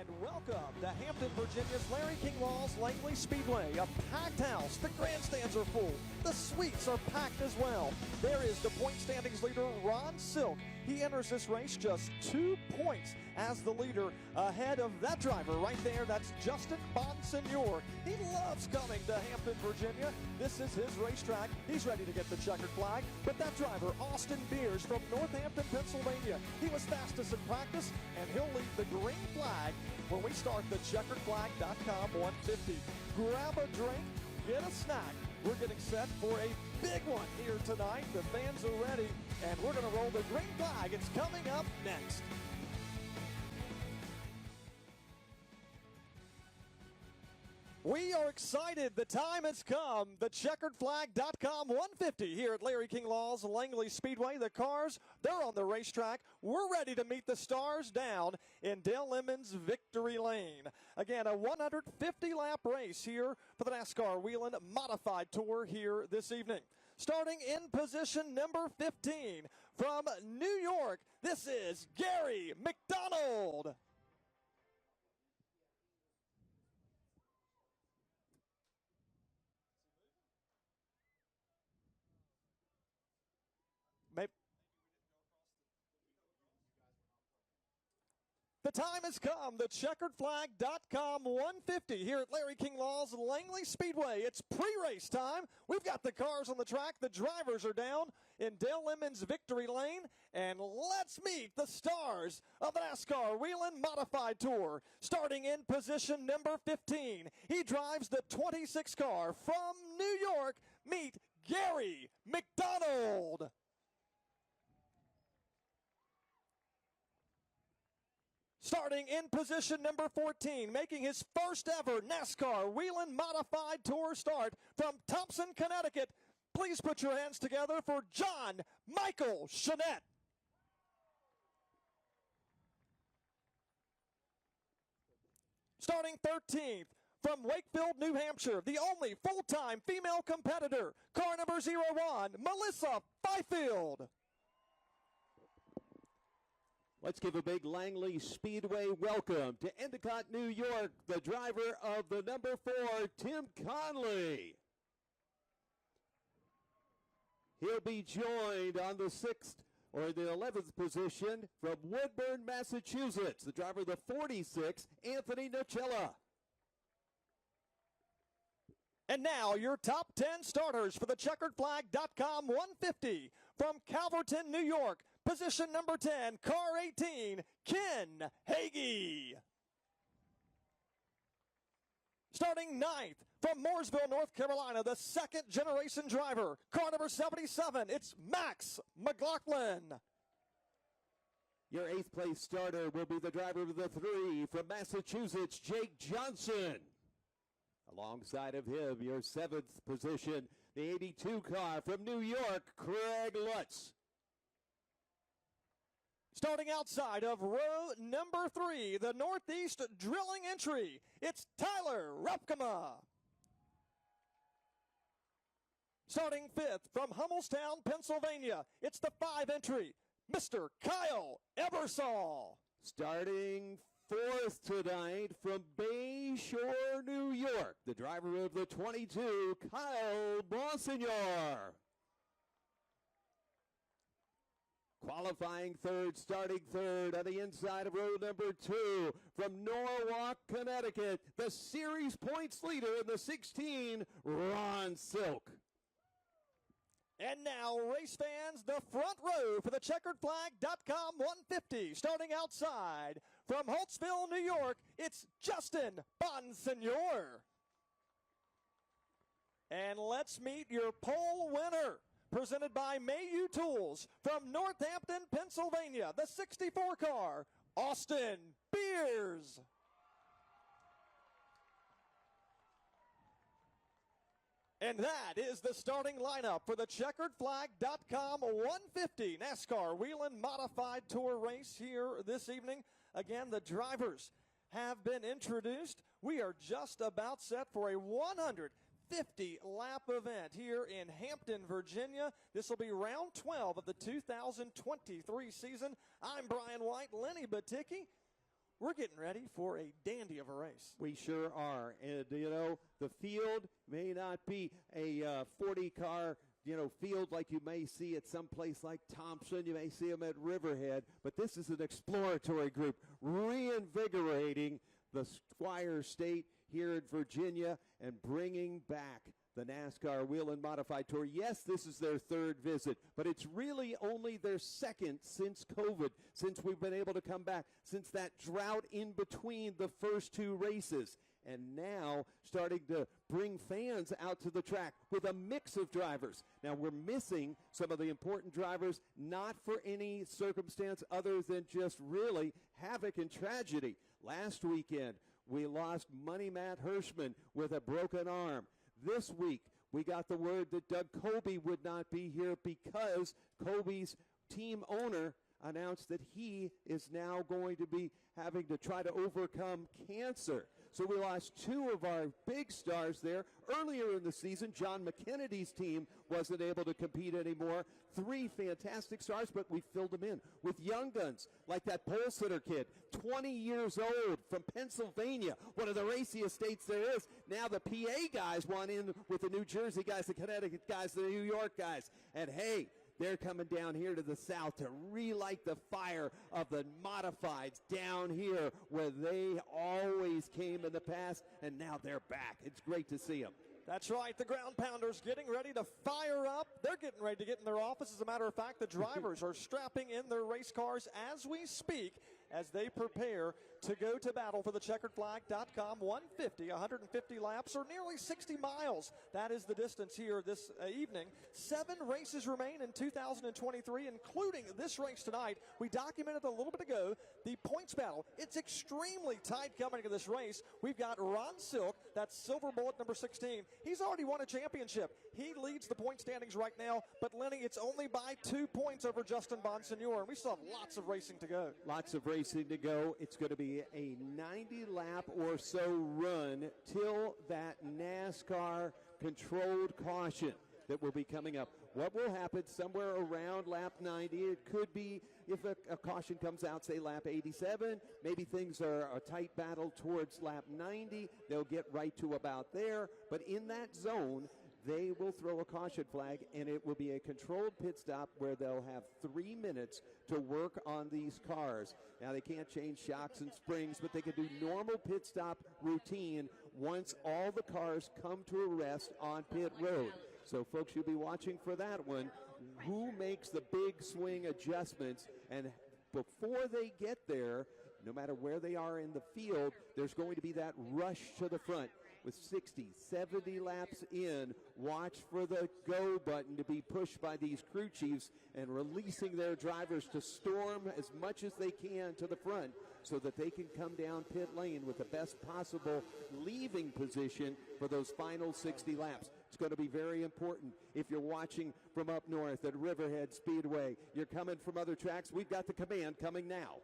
And welcome to Hampton, Virginia's Larry King Law's Langley Speedway. A packed house. The grandstands are full. The suites are packed as well. There is the point standings leader, Ron Silk. He enters this race just 2 points as the leader ahead of that driver right there. That's Justin Bonsignor. He loves coming to Hampton, Virginia. This is his racetrack. He's ready to get the checkered flag. But that driver, Austin Beers from Northampton, Pennsylvania, he was fastest in practice, and he'll lead the green flag when we start the checkeredflag.com 150. Grab a drink, get a snack. We're getting set for a big one here tonight. The fans are ready, and we're going to roll the green flag. It's coming up next. We are excited. The time has come. The checkeredflag.com 150 here at Larry King Law's Langley Speedway. The cars, they're on the racetrack. We're ready to meet the stars down in Dale Lemon's Victory Lane. Again, a 150-lap race here for the NASCAR Whelen Modified Tour here this evening. Starting in position number 15 from New York, this is Gary McDonald. The time has come. The checkeredflag.com 150 here at Larry King Law's Langley Speedway. It's pre-race time. We've got the cars on the track. The drivers are down in Dale Lemon's Victory Lane. And let's meet the stars of the NASCAR Whelen Modified Tour. Starting in position number 15. He drives the 26 car from New York. Meet Gary McDonald. Starting in position number 14, making his first ever NASCAR Whelen Modified Tour start from Thompson, Connecticut. Please put your hands together for John Michael Chanette. Starting 13th, from Wakefield, New Hampshire, the only full-time female competitor, car number 01, Melissa Fifield. Let's give a big Langley Speedway welcome to Endicott, New York, the driver of the number 4, Tim Conley. He'll be joined on the 6th or the 11th position from Woodburn, Massachusetts, the driver of the 46, Anthony Nocella. And now your top 10 starters for the checkeredflag.com 150 from Calverton, New York. Position number 10, car 18, Ken Hagee. Starting 9th from Mooresville, North Carolina, the second generation driver, car number 77, it's Max McLaughlin. Your 8th place starter will be the driver of the 3 from Massachusetts, Jake Johnson. Alongside of him, your 7th position, the 82 car from New York, Craig Lutz. Starting outside of row number 3, the Northeast drilling entry, it's Tyler Repkema. Starting 5th from Hummelstown, Pennsylvania, it's the 5 entry, Mr. Kyle Ebersol. Starting 4th tonight from Bayshore, New York, the driver of the 22, Kyle Bonsignor. Qualifying 3rd, starting 3rd on the inside of row number 2 from Norwalk, Connecticut, the series points leader in the 16, Ron Silk. And now, race fans, the front row for the checkeredflag.com 150. Starting outside from Holtzville, New York, it's Justin Bonsignor. And let's meet your pole winner, presented by Mayu Tools from Northampton, Pennsylvania, the 64 car, Austin Beers. And that is the starting lineup for the checkeredflag.com 150 NASCAR Whelen Modified Tour race here this evening. Again, the drivers have been introduced. We are just about set for a 150-lap event here in Hampton, Virginia. This will be round 12 of the 2023 season. I'm Brian White, Lenny Baticki. we're getting ready for a dandy of a race. We sure are. And, you know, the field may not be a 40-car, field like you may see at some place like Thompson. You may see them at Riverhead. But this is an exploratory group reinvigorating the Squire State here in Virginia and bringing back the NASCAR Whelen Modified Tour. Yes, this is their third visit, but it's really only their second since COVID, since we've been able to come back, since that drought in between the first two races. And now starting to bring fans out to the track with a mix of drivers. Now we're missing some of the important drivers, not for any circumstance other than just really havoc and tragedy. Last weekend, we lost Money Matt Hirschman with a broken arm. This week, we got the word that Doug Colby would not be here because Colby's team owner announced that he is now going to be having to try to overcome cancer. So we lost two of our big stars there. Earlier in the season, John McKennedy's team wasn't able to compete anymore. Three fantastic stars, but we filled them in with young guns like that pole sitter kid, 20 years old from Pennsylvania, one of the raciest states there is. Now the PA guys want in with the New Jersey guys, the Connecticut guys, the New York guys. And hey, they're coming down here to the south to relight the fire of the modifieds down here where they always came in the past, and now they're back. It's great to see them. That's right. The ground pounders getting ready to fire up. They're getting ready to get in their office. As a matter of fact, the drivers are strapping in their race cars as we speak as they prepare to go to battle for the checkeredflag.com 150 laps or nearly 60 miles. That is the distance here this evening. 7 races remain in 2023, including this race tonight. We documented a little bit ago the points battle. It's extremely tight coming into this race. We've got Ron Silk, that's silver bullet number 16. He's already won a championship. He leads the point standings right now, but Lenny, it's only by 2 points over Justin Bonsignor, and we still have lots of racing to go. Lots of racing to go. It's going to be a 90-lap or so run till that NASCAR controlled caution that will be coming up. What will happen somewhere around lap 90? It could be if a caution comes out, say lap 87, maybe things are a tight battle towards lap 90. They'll get right to about there. But in that zone, they will throw a caution flag, and it will be a controlled pit stop where they'll have 3 minutes to work on these cars. Now, they can't change shocks and springs, but they can do normal pit stop routine once all the cars come to a rest on pit road. So, folks, you'll be watching for that one. Who makes the big swing adjustments? And before they get there, no matter where they are in the field, there's going to be that rush to the front. With 60, 70 laps in, watch for the go button to be pushed by these crew chiefs and releasing their drivers to storm as much as they can to the front so that they can come down pit lane with the best possible leaving position for those final 60 laps. It's going to be very important. If you're watching from up north at Riverhead Speedway, you're coming from other tracks, we've got the command coming now.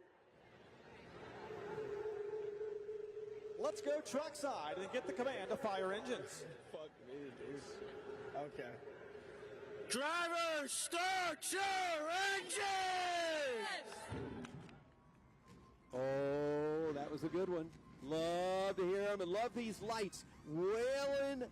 Let's go trackside and get the command to fire engines. Fuck me, dude. Okay. Driver, start your engines! Oh, that was a good one. Love to hear them and love these lights. Whelen,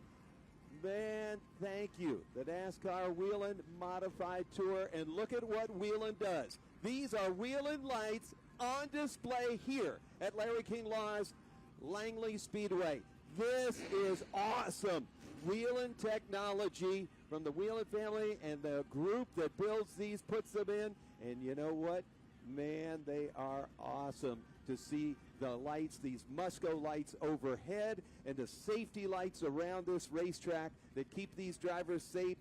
man, thank you. The NASCAR Whelen Modified Tour, and look at what Whelen does. These are Whelen lights on display here at Larry King Law's Langley Speedway. This is awesome. Whelen technology from the Whelen family and the group that builds these, puts them in. And you know what? Man, they are awesome to see the lights, these Musco lights overhead and the safety lights around this racetrack that keep these drivers safe,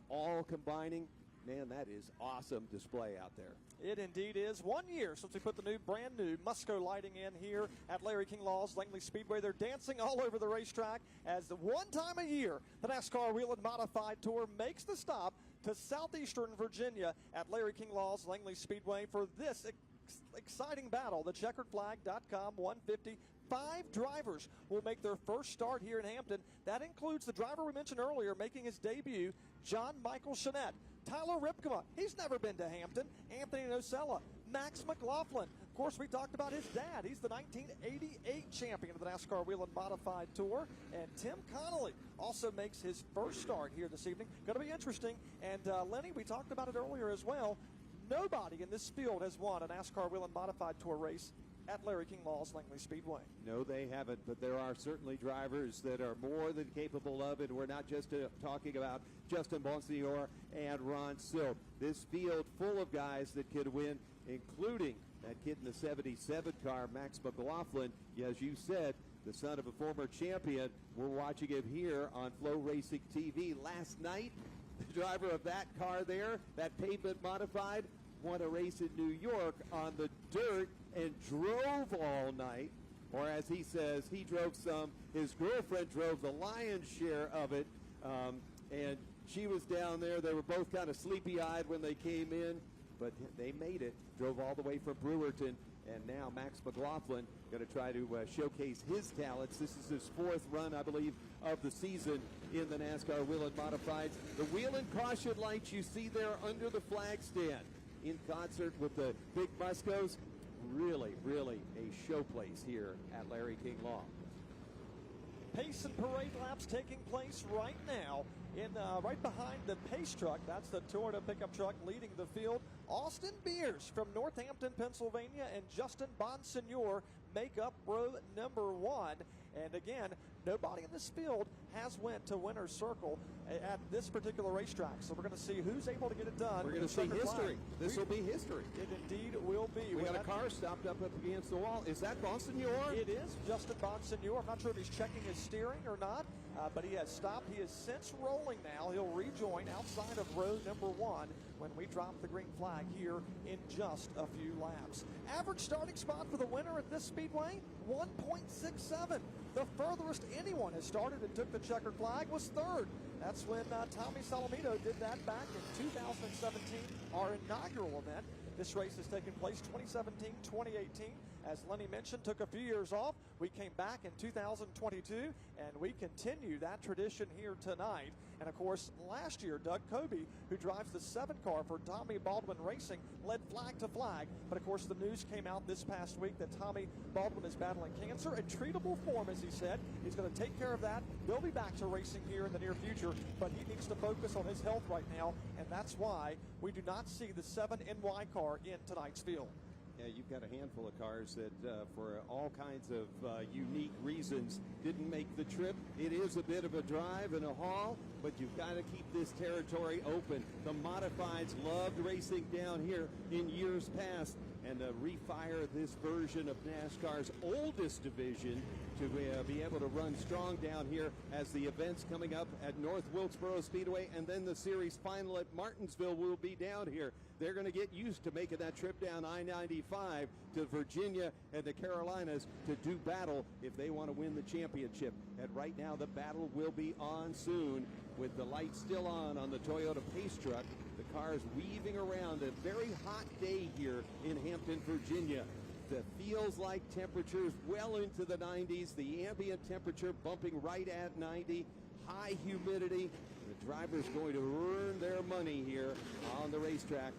all combining. Man, that is awesome display out there. It indeed is. 1 year since we put the brand new Musco lighting in here at Larry King Law's Langley Speedway. They're dancing all over the racetrack as the one time a year the NASCAR Whelen Modified Tour makes the stop to southeastern Virginia at Larry King Law's Langley Speedway for this exciting battle, the checkeredflag.com 150. 5 drivers will make their first start here in Hampton. That includes the driver we mentioned earlier making his debut, John Michael Chanette. Tyler Ripkema, he's never been to Hampton. Anthony Nocella, Max McLaughlin, Of course, we talked about his dad. He's the 1988 champion of the NASCAR Whelen Modified Tour. And Tim Connolly also makes his first start here this evening. Going to be interesting. And Lenny, we talked about it earlier as well. Nobody in this field has won a NASCAR Whelen Modified Tour race at Larry King Law's Langley Speedway. No, they haven't, but there are certainly drivers that are more than capable of it. We're not just talking about Justin Bonsignor and Ron Silk. This field full of guys that could win, including that kid in the 77 car, Max McLaughlin. As you said, the son of a former champion. We're watching him here on Flow Racing TV. Last night, the driver of that car there, that pavement modified, won a race in New York on the dirt and drove all night. Or as he says, he drove some. His girlfriend drove the lion's share of it. And she was down there. They were both kind of sleepy-eyed when they came in, but they made it. Drove all the way from Brewerton. And now Max McLaughlin going to try to showcase his talents. This is his fourth run, I believe, of the season in the NASCAR Whelen Modifieds. The Whelen caution lights you see there under the flag stand, in concert with the big Muscos. Really, really a showplace here at Larry King Law. Pace and parade laps taking place right now in right behind the pace truck. That's the Toyota pickup truck leading the field. Austin Beers from Northampton, Pennsylvania, and Justin Bonsignor make up row number one. And again, nobody in this field has went to winner's circle at this particular racetrack. So we're going to see who's able to get it done. We're going to see history. This will be history. It indeed will be. We got a car stopped up against the wall. Is that Bonsignor? It is Justin Bonsignor. I'm not sure if he's checking his steering or not, but he has stopped. He is since rolling now. He'll rejoin outside of row number one when we drop the green flag here in just a few laps. Average starting spot for the winner at this speedway, 1.67. The furthest anyone has started and took the checkered flag was third. That's when Tommy Salamito did that back in 2017, our inaugural event. This race has taken place 2017, 2018. As Lenny mentioned, took a few years off. We came back in 2022, and we continue that tradition here tonight. And of course, last year, Doug Kobe, who drives the 7 car for Tommy Baldwin Racing, led flag to flag. But of course, the news came out this past week that Tommy Baldwin is battling cancer in treatable form, as he said. He's going to take care of that. They'll be back to racing here in the near future, but he needs to focus on his health right now, and that's why we do not see the 7NY car in tonight's field. Yeah, you've got a handful of cars that, for all kinds of unique reasons, didn't make the trip. It is a bit of a drive and a haul, but you've got to keep this territory open. The Modifieds loved racing down here in years past, and refire this version of NASCAR's oldest division to be able to run strong down here as the events coming up at North Wilkesboro Speedway, and then the series final at Martinsville will be down here. They're going to get used to making that trip down I-95 to Virginia and the Carolinas to do battle if they want to win the championship. And right now the battle will be on soon with the lights still on the Toyota Pace truck. The cars weaving around a very hot day here in Hampton, Virginia. That feels like temperatures well into the 90s. The ambient temperature bumping right at 90. High humidity. The driver's going to earn their money here on the racetrack.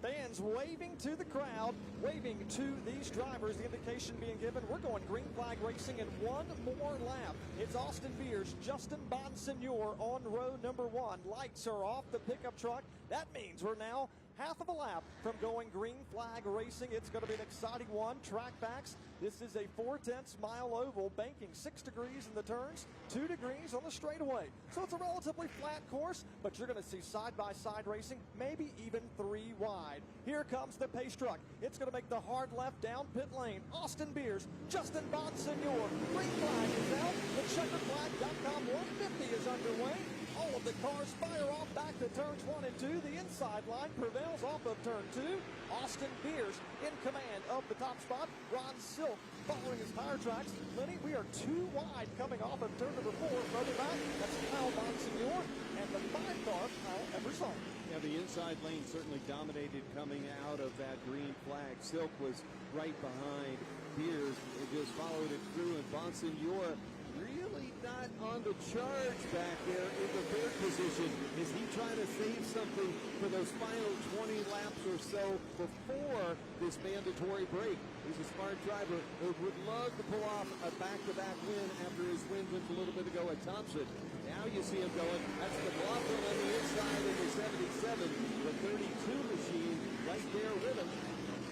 Fans waving to the crowd, waving to these drivers. The indication being given, we're going green flag racing in one more lap. It's Austin Beers, Justin Bonsignor on row number one. Lights are off the pickup truck. That means we're now half of a lap from going green flag racing. It's going to be an exciting one. Track backs. This is a 4/10 mile oval, banking 6 degrees in the turns, 2 degrees on the straightaway. So it's a relatively flat course, but you're going to see side-by-side racing, maybe even 3 wide. Here comes the pace truck. It's going to make the hard left down pit lane. Austin Beers, Justin Bonsignor. Green flag is out. The checkerflag.com 150 is underway. All of the cars fire off back to turns 1 and 2. The inside line prevails off of turn 2. Austin Beers in command of the top spot. Ron Silk following his tire tracks. Lenny, we are 2 wide coming off of turn number 4. Further back, that's Kyle Bonsignor and the 5 car, Kyle Eversole. Yeah, the inside lane certainly dominated coming out of that green flag. Silk was right behind Beers. It just followed it through, and Bonsignor really not on the charge back there in the third position. Is he trying to save something for those final 20 laps or so before this mandatory break? He's a smart driver who would love to pull off a back-to-back win after his win just a little bit ago at Thompson. Now you see him going. That's McLaughlin on the inside in the 77, the 32 machine right there with him.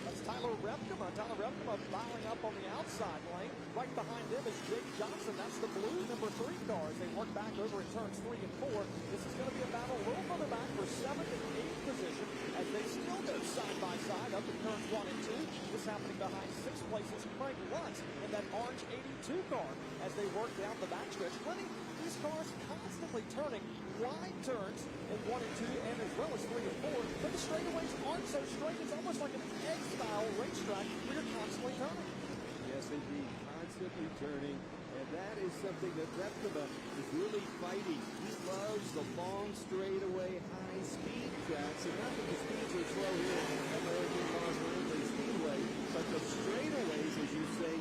That's Tyler Repkema. Tyler Repkema filing up on the outside lane. Right behind him is Jake Johnson. That's the blue number 3 car as they work back over in turns 3 and 4. This is going to be a battle a little further back for 7th and 8th position as they still go side by side up in turns 1 and 2. This happening behind 6th place is Frank Lutz in that orange 82 car as they work down the backstretch. Lenny, these cars constantly turning wide turns in 1 and 2 and as well as 3 and 4, but the straightaways aren't so straight. It's almost like an egg-style racetrack where you're constantly turning. Yes, indeed, constantly turning, and that is something that Repkema is really fighting. He loves the long straightaway, high-speed tracks, and not that the speeds are slow here at Langley Speedway, but the straightaways, as you say,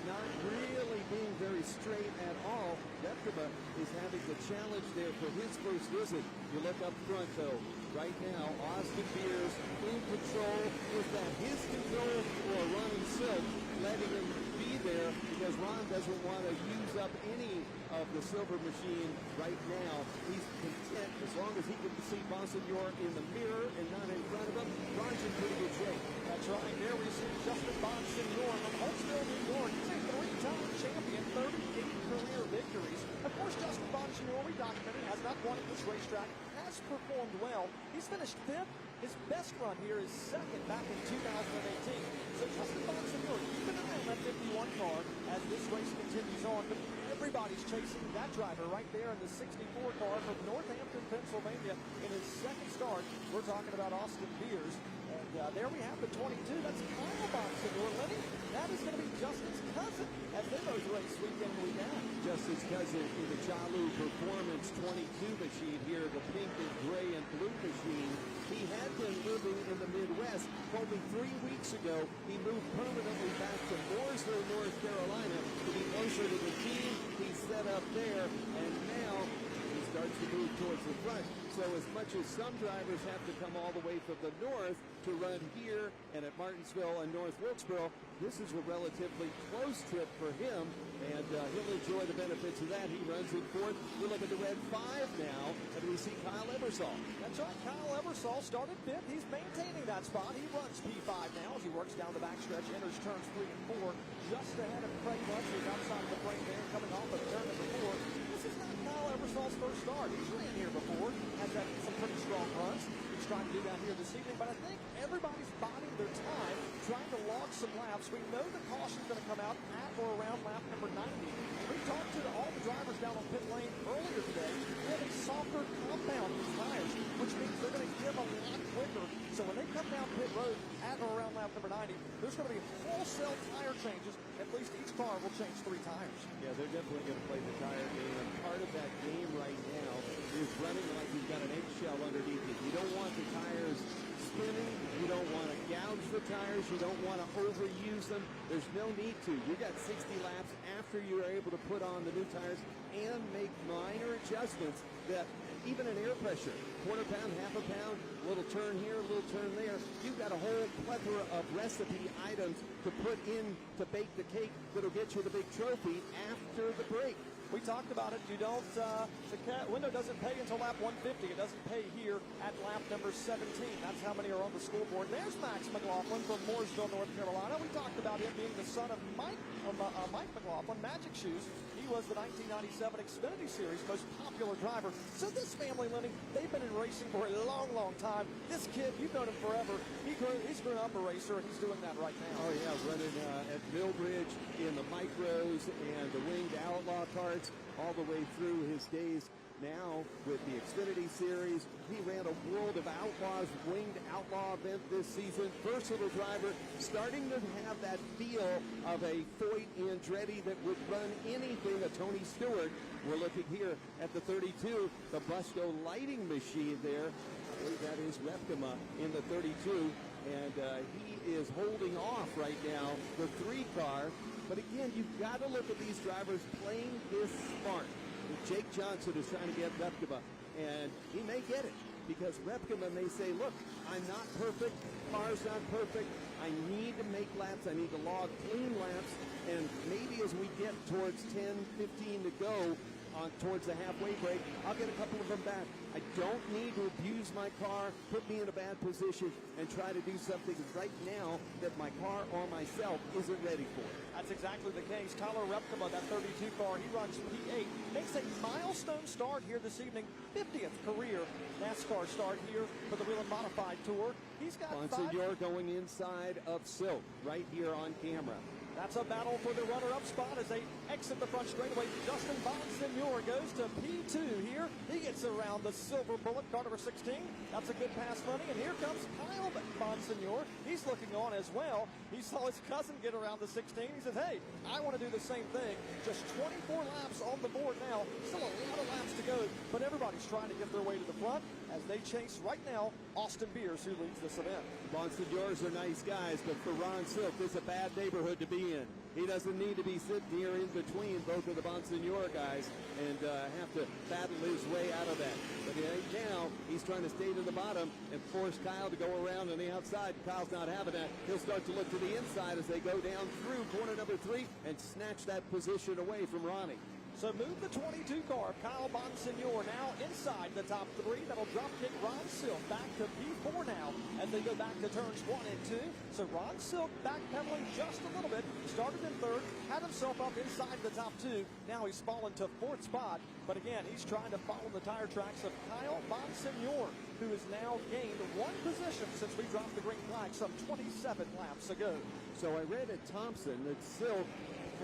not really being very straight at all. Repkema is having the challenge there for his first visit. You look up front, though. Right now, Austin Beers in control. Is that his control or Ron Silk letting him be there because Ron doesn't want to use up any of the silver machine right now. He's content as long as he can see Bonsignor in the mirror and not in front of him. Ron's in pretty good shape. That's right. There we see Justin Bonsignor from Holtzville, New York. He's a 3-time champion, 38 career victories. Of course, Justin Bonsignor, we documented, has not won at this racetrack, has performed well. He's finished 5th. His best run here is 2nd back in 2018. So Justin Bonsignor, keep an eye on that 51 car as this race continues on. But everybody's chasing that driver right there in the 64 car from Northampton, Pennsylvania in his 2nd start. We're talking about Austin Beers. And there we have the 22. That's Kyle Bonsignor. Lenny, that is going to be Justin's cousin as they both race week in, week out. Justin's cousin in the Chalu Performance 22 machine here, the pink and gray and blue machine. He had been living in the Midwest. Only 3 weeks ago, he moved permanently back to Mooresville, North Carolina to be closer to the team. He's set up there, and now he starts to move towards the front. So as much as some drivers have to come all the way from the north to run here and at Martinsville and North Wilkesboro, this is a relatively close trip for him, and he'll enjoy the benefits of that. He runs in 4th. We look at the red 5 now, and we see Kyle Ebersol. That's right. Kyle Ebersol started 5th. He's maintaining that spot. He runs P5 now as he works down the backstretch, enters turns 3 and 4, just ahead of Craig Lutz, who's outside of the frame there, coming off of turn number 4. This is not Kyle Ebersol's first start. He's ran here before, has had some pretty strong runs. He's trying to do that here this evening, but I think everybody's biding their time, trying to log some laps. We know the caution's going to come out at or around lap number 90. We talked to all the drivers down on pit lane earlier today. They have a softer compound in tires, which means they're going to give a lot quicker. So when they come down pit road at or around lap number 90, there's going to be wholesale tire changes. At least each car will change 3 tires. Yeah, they're definitely going to play the tire game. And part of that game right now is running like you've got an eggshell underneath you. You don't want the tires spinning. You don't want to gouge the tires. You don't want to overuse them. There's no need to. You got 60 laps after you are able to put on the new tires and make minor adjustments that even in air pressure, quarter pound, half a pound, little turn here, little turn there. You've got a whole plethora of recipe items to put in to bake the cake that'll get you the big trophy after the break. We talked about it. You don't, the window doesn't pay until lap 150. It doesn't pay here at lap number 17. That's how many are on the scoreboard. There's Max McLaughlin from Mooresville, North Carolina. We talked about him being the son of Mike McLaughlin, Magic Shoes. He was the 1997 Xfinity Series most popular driver. So this family, Lenny, they've been in racing for a long, long time. This kid, you've known him forever. He's grown up a racer, and he's doing that right now. Oh, yeah, running at Millbridge in the micros and the winged outlaw carts all the way through his days. Now, with the Xfinity Series, he ran a World of Outlaws winged outlaw event this season. Versatile driver, starting to have that feel of a Foyt Andretti that would run anything a Tony Stewart. We're looking here at the 32, the Busco lighting machine there. I believe that is Repkema in the 32. and he is holding off right now the 3 car. But again, you've got to look at these drivers playing this smart. Jake Johnson is trying to get Repkema, and he may get it because Repkema may say, look, I'm not perfect, car's not perfect, I need to make laps, I need to log clean laps, and maybe as we get towards 10, 15 to go, towards the halfway break, I'll get a couple of them back. I don't need to abuse my car, put me in a bad position, and try to do something right now that my car or myself isn't ready for. That's exactly the case. Tyler Repkema, that 32 car, he runs P8, makes a milestone start here this evening, 50th career NASCAR start here for the Whelen Modified Tour. He's got Bonsignor going inside of Silk right here on camera. That's a battle for the runner-up spot as they exit the front straightaway. Justin Bonsignor goes to P2 here. He gets around the silver bullet, car number 16. That's a good pass, Money. And here comes Kyle Bonsignor. He's looking on as well. He saw his cousin get around the 16. He says, hey, I want to do the same thing. Just 24 laps on the board now. Still a lot of laps to go, but everybody's trying to get their way to the front as they chase right now Austin Beers, who leads this event. Bonsignors are nice guys, but for Ron Silk, this is a bad neighborhood to be in. He doesn't need to be sitting here in between both of the Bonsignor guys and have to battle his way out of that. But right now, he's trying to stay to the bottom and force Kyle to go around on the outside. Kyle's not having that. He'll start to look to the inside as they go down through corner number 3 and snatch that position away from Ronnie. So move the 22 car, Kyle Bonsignor now inside the top 3. That'll drop kick Ron Silk back to P4 now as they go back to turns 1 and 2. So Ron Silk backpedaling just a little bit. Started in 3rd, had himself up inside the top 2. Now he's fallen to 4th spot. But again, he's trying to follow the tire tracks of Kyle Bonsignor, who has now gained 1 position since we dropped the green flag some 27 laps ago. So I read at Thompson that Silk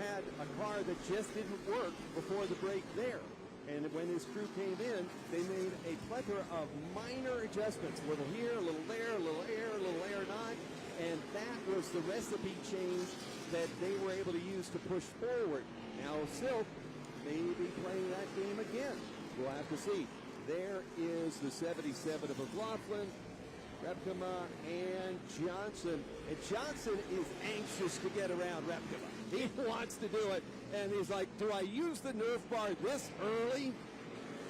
had a car that just didn't work before the break there. And when his crew came in, they made a plethora of minor adjustments. A little here, a little there, a little air not. And that was the recipe change that they were able to use to push forward. Now Silk may be playing that game again. We'll have to see. There is the 77 of McLaughlin, Repkema, and Johnson. And Johnson is anxious to get around Repkema. He wants to do it. And he's like, do I use the Nerf bar this early?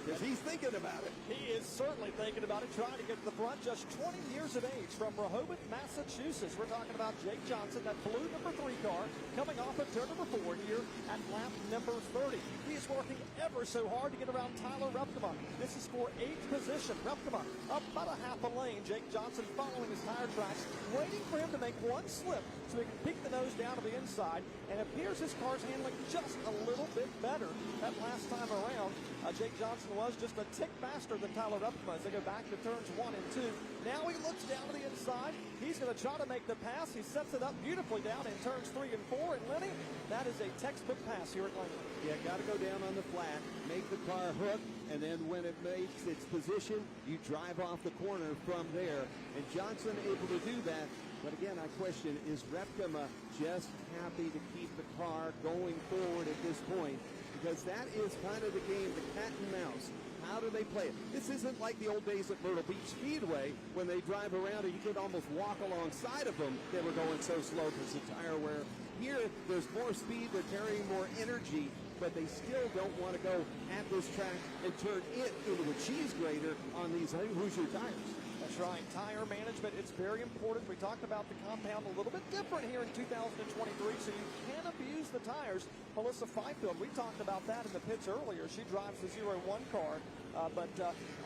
Because he's thinking about it. He is certainly thinking about it, trying to get to the front. Just 20 years of age from Rehoboth, Massachusetts. We're talking about Jake Johnson, that blue number 3 car, coming off of turn number 4 here at lap number 30. He is working ever so hard to get around Tyler Repkema. This is for 8th position. Repkema up about a half a lane. Jake Johnson following his tire tracks, waiting for him to make 1 slip so he can peek the nose down to the inside. And it appears his car's handling just a little bit better that last time around. Jake Johnson was just a tick faster than Tyler Repkema as they go back to turns 1 and 2. Now he looks down to the inside. He's going to try to make the pass. He sets it up beautifully down in turns 3 and 4. And Lenny, that is a textbook pass here at Langley. Yeah, got to go down on the flat, make the car hook, and then when it makes its position, you drive off the corner from there. And Johnson able to do that. But again, I question, is Repkema just happy to keep the car going forward at this point? Because that is kind of the game, the cat and mouse. How do they play it? This isn't like the old days at Myrtle Beach Speedway when they drive around and you could almost walk alongside of them. They were going so slow because the tire wear. Here, there's more speed, they're carrying more energy, but they still don't want to go at this track and turn it into a cheese grater on these Hoosier tires. That's right. Tire management, it's very important. We talked about the compound a little bit different here in 2023, so you can abuse the tires. Melissa Fifield, we talked about that in the pits earlier. She drives the 0-1 car, but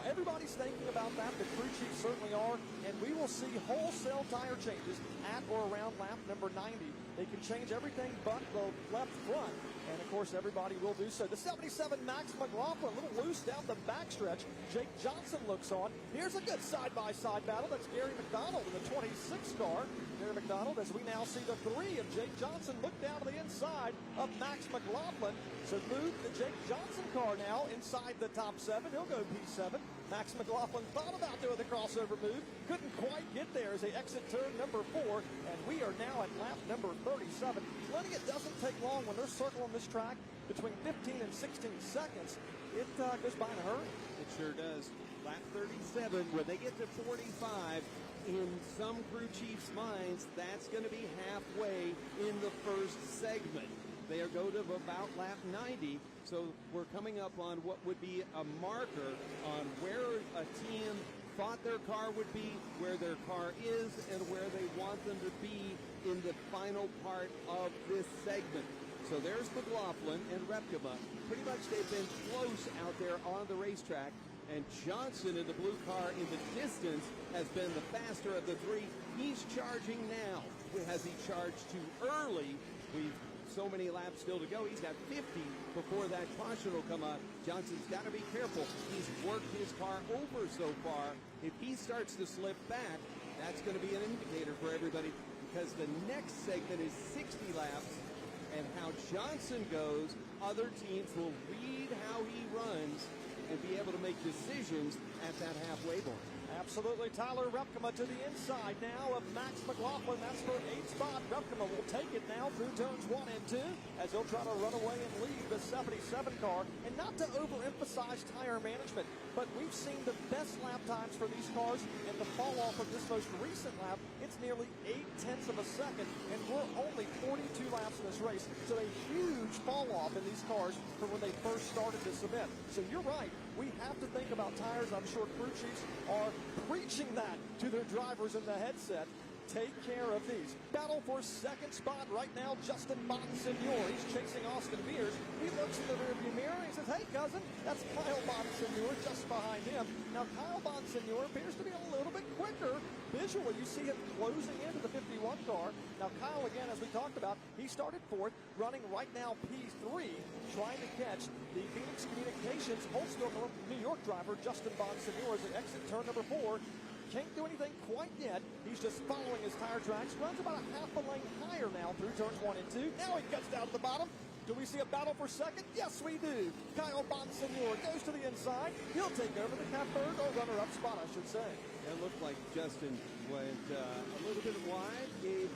everybody's thinking about that. The crew chiefs certainly are, and we will see wholesale tire changes at or around lap number 90. They can change everything but the left front. And, of course, everybody will do so. The 77 Max McLaughlin, a little loose down the backstretch. Jake Johnson looks on. Here's a good side-by-side battle. That's Gary McDonald in the 26 car. Gary McDonald, as we now see the 3 of Jake Johnson, look down to the inside of Max McLaughlin. So move the Jake Johnson car now inside the top 7. He'll go P7. Max McLaughlin thought about doing the crossover move. Couldn't quite get there as they exit turn number 4. And we are now at lap number 37. Lenny, it doesn't take long when they're circling this track between 15 and 16 seconds. It goes by in a hurry. It sure does. Lap 37, when they get to 45, in some crew chiefs' minds, that's going to be halfway in the first segment. They are going to about lap 90, so we're coming up on what would be a marker on where a team thought their car would be, where their car is, and where they want them to be in the final part of this segment. So there's McLaughlin and Repkema. Pretty much they've been close out there on the racetrack. And Johnson in the blue car in the distance has been the faster of the three. He's charging now. Has he charged too early? We've so many laps still to go. He's got 50 before that caution will come up. Johnson's got to be careful. He's worked his car over so far. If he starts to slip back, that's going to be an indicator for everybody, because the next segment is 60 laps. And how Johnson goes, other teams will read how he runs and be able to make decisions at that halfway point. Absolutely. Tyler Repkema to the inside now of Max McLaughlin. That's for 8th spot. Repkema will take it now through turns 1 and 2 as he'll try to run away and lead the 77 car. And not to overemphasize tire management, but we've seen the best lap times for these cars, and the fall off of this most recent lap, it's nearly 0.8 of a second, and we're only 42 laps in this race. So a huge fall off in these cars from when they first started this event. So you're right. We have to think about tires. I'm sure crew chiefs are preaching that to their drivers in the headset. Take care of these. Battle for 2nd spot right now, Justin Bonsignor. He's chasing Austin Mears. He looks in the rearview mirror and he says, hey, cousin, that's Kyle Bonsignor just behind him. Now, Kyle Bonsignor appears to be a little bit quicker. Visually, you see him closing into the 51 car. Now, Kyle, again, as we talked about, he started 4th, running right now P3, trying to catch the Phoenix Communications Holtzville, New York driver, Justin Bonsignor, as they exit turn number 4. Can't do anything quite yet. He's just following his tire tracks. Runs about a half a lane higher now through turns 1 and 2. Now he cuts down to the bottom. Do we see a battle for 2nd? Yes, we do. Kyle Bonsignor goes to the inside. He'll take over the Catbird, or runner-up spot, I should say. It looked like Justin went a little bit wide, gave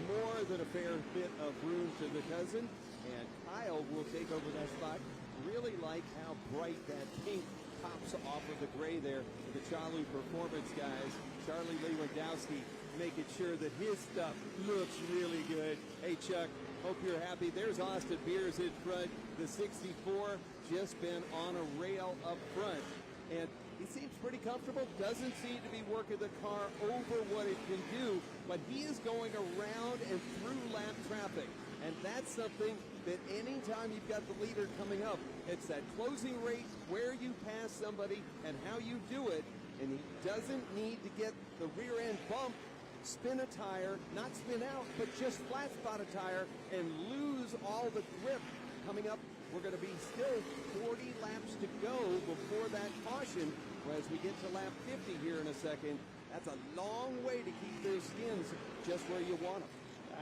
more than a fair bit of room to the cousin, and Kyle will take over that spot. Really like how bright that pink pops off of the gray there. The Chalu Performance guys, Charlie Lewandowski, making sure that his stuff looks really good. Hey, Chuck, hope you're happy. There's Austin Mears in front. The 64 just been on a rail up front. And he seems pretty comfortable. Doesn't seem to be working the car over what it can do. But he is going around and through lap traffic. And that's something that anytime you've got the leader coming up, it's that closing rate, where you pass somebody and how you do it. And he doesn't need to get the rear end bump, spin a tire, not spin out, but just flat spot a tire and lose all the grip coming up. We're going to be still 40 laps to go before that caution. As we get to lap 50 here in a second, that's a long way to keep their skins just where you want them.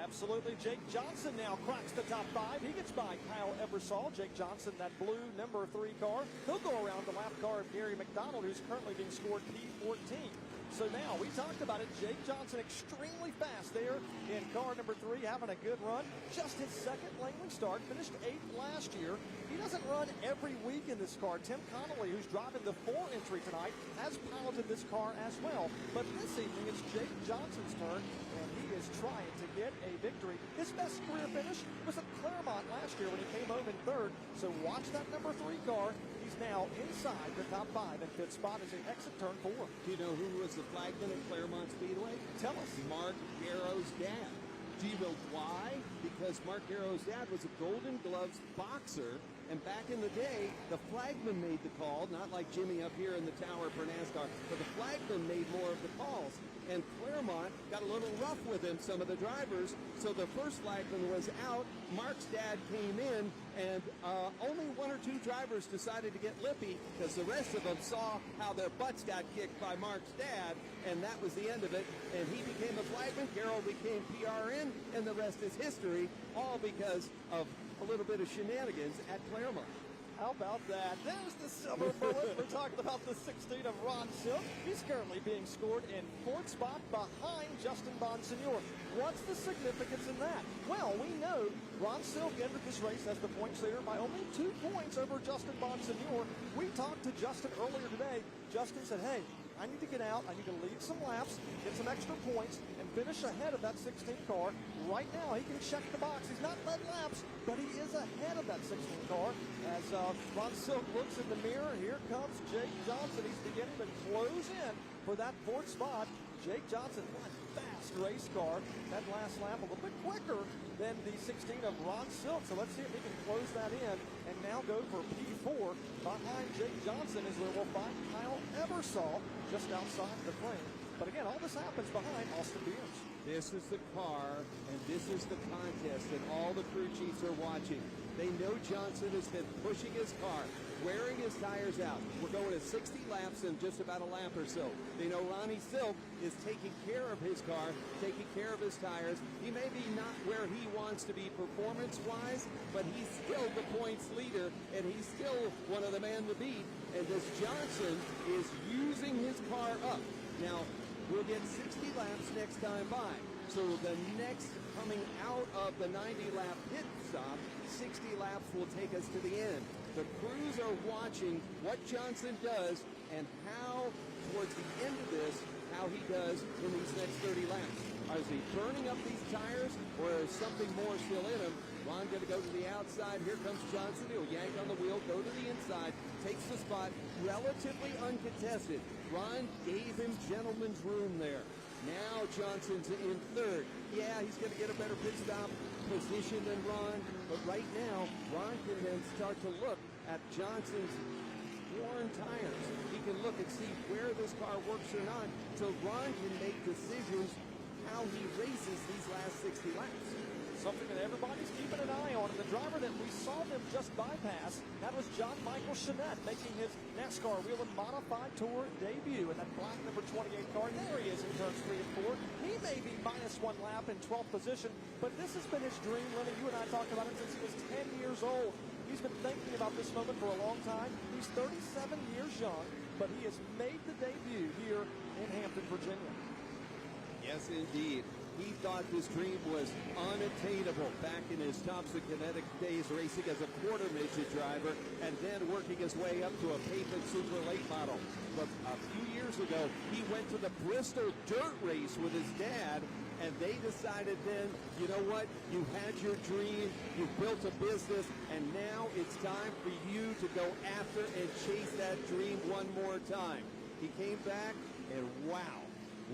Absolutely. Jake Johnson now cracks the top 5. He gets by Kyle Ebersol. Jake Johnson, that blue number 3 car. He'll go around the lap car of Gary McDonald, who's currently being scored P14. So now, we talked about it, Jake Johnson extremely fast there in car number 3, having a good run. Just his 2nd Langley start, finished 8th last year. He doesn't run every week in this car. Tim Connolly, who's driving the 4 entry tonight, has piloted this car as well. But this evening, it's Jake Johnson's turn, and he is trying to get a victory. His best career finish was at Claremont last year when he came home in 3rd. So watch that number 3 car. He's now inside the top 5 and 5th spot as he exit turn 4. Do you know who was the flagman at Claremont Speedway? Tell us. Mark Garrow's dad. Do you know why? Because Mark Garrow's dad was a Golden Gloves boxer, and back in the day, the flagman made the call, not like Jimmy up here in the tower for NASCAR, but the flagman made more of the calls. And Claremont got a little rough with him, some of the drivers, so the first flagman was out. Mark's dad came in, and only 1 or 2 drivers decided to get lippy because the rest of them saw how their butts got kicked by Mark's dad, and that was the end of it. And he became a flagman, Carroll became PRN, and the rest is history, all because of a little bit of shenanigans at Claremont. How about that? There's the silver bullet. We're talking about the 16 of Ron Silk. He's currently being scored in 4th spot behind Justin Bonsignor. What's the significance in that? Well, we know Ron Silk entered this race as the points leader by only 2 points over Justin Bonsignor. We talked to Justin earlier today. Justin said, hey, I need to get out, I need to lead some laps, get some extra points, and finish ahead of that 16 car. Right now, he can check the box. He's not led laps, but he is ahead of that 16 car. As Ron Silk looks in the mirror, here comes Jake Johnson. He's beginning to close in for that fourth spot. Jake Johnson, what a fast race car. That last lap a little bit quicker than the 16 of Ron Silk. So let's see if he can close that in and now go for P4. Behind Jake Johnson is where we'll find Kyle Ebersol just outside the frame. But again, all this happens behind Austin Beers. This is the car, and this is the contest that all the crew chiefs are watching. They know Johnson has been pushing his car, wearing his tires out. We're going to 60 laps in just about a lap or so. They know Ronnie Silk is taking care of his car, taking care of his tires. He may be not where he wants to be performance-wise, but he's still the points leader, and he's still one of the men to beat. And this Johnson is using his car up. Now, we'll get 60 laps next time by. So the next coming out of the 90-lap pit stop, 60 laps will take us to the end. The crews are watching what Johnson does and how, towards the end of this, how he does in these next 30 laps. Is he burning up these tires, or is something more still in him? Ron going to go to the outside. Here comes Johnson. He'll yank on the wheel, go to the inside, takes the spot, relatively uncontested. Ron gave him gentleman's room there. Now Johnson's in third. Yeah, he's going to get a better pit stop position than Ron, but right now, Ron can then start to look at Johnson's worn tires. He can look and see where this car works or not, so Ron can make decisions how he races these last 60 laps. Something that everybody's keeping an eye on, and the driver that we saw them just bypass, that was John Michael Chanette, making his NASCAR Whelen Modified Tour debut in that black number 28 car. There he is in turns 3 and 4. He may be minus 1 lap in 12th position, but this has been his dream. Lenny, you and I talked about it since he was 10 years old. He's been thinking about this moment for a long time. He's 37 years young, but he has made the debut here in Hampton, Virginia. Yes, indeed. He thought this dream was unattainable back in his Thompson Kinetic days, racing as a quarter midget driver and then working his way up to a pavement super late model. But a few years ago, he went to the Bristol dirt race with his dad, and they decided then, you know what, you had your dream, you built a business, and now it's time for you to go after and chase that dream one more time. He came back, and wow.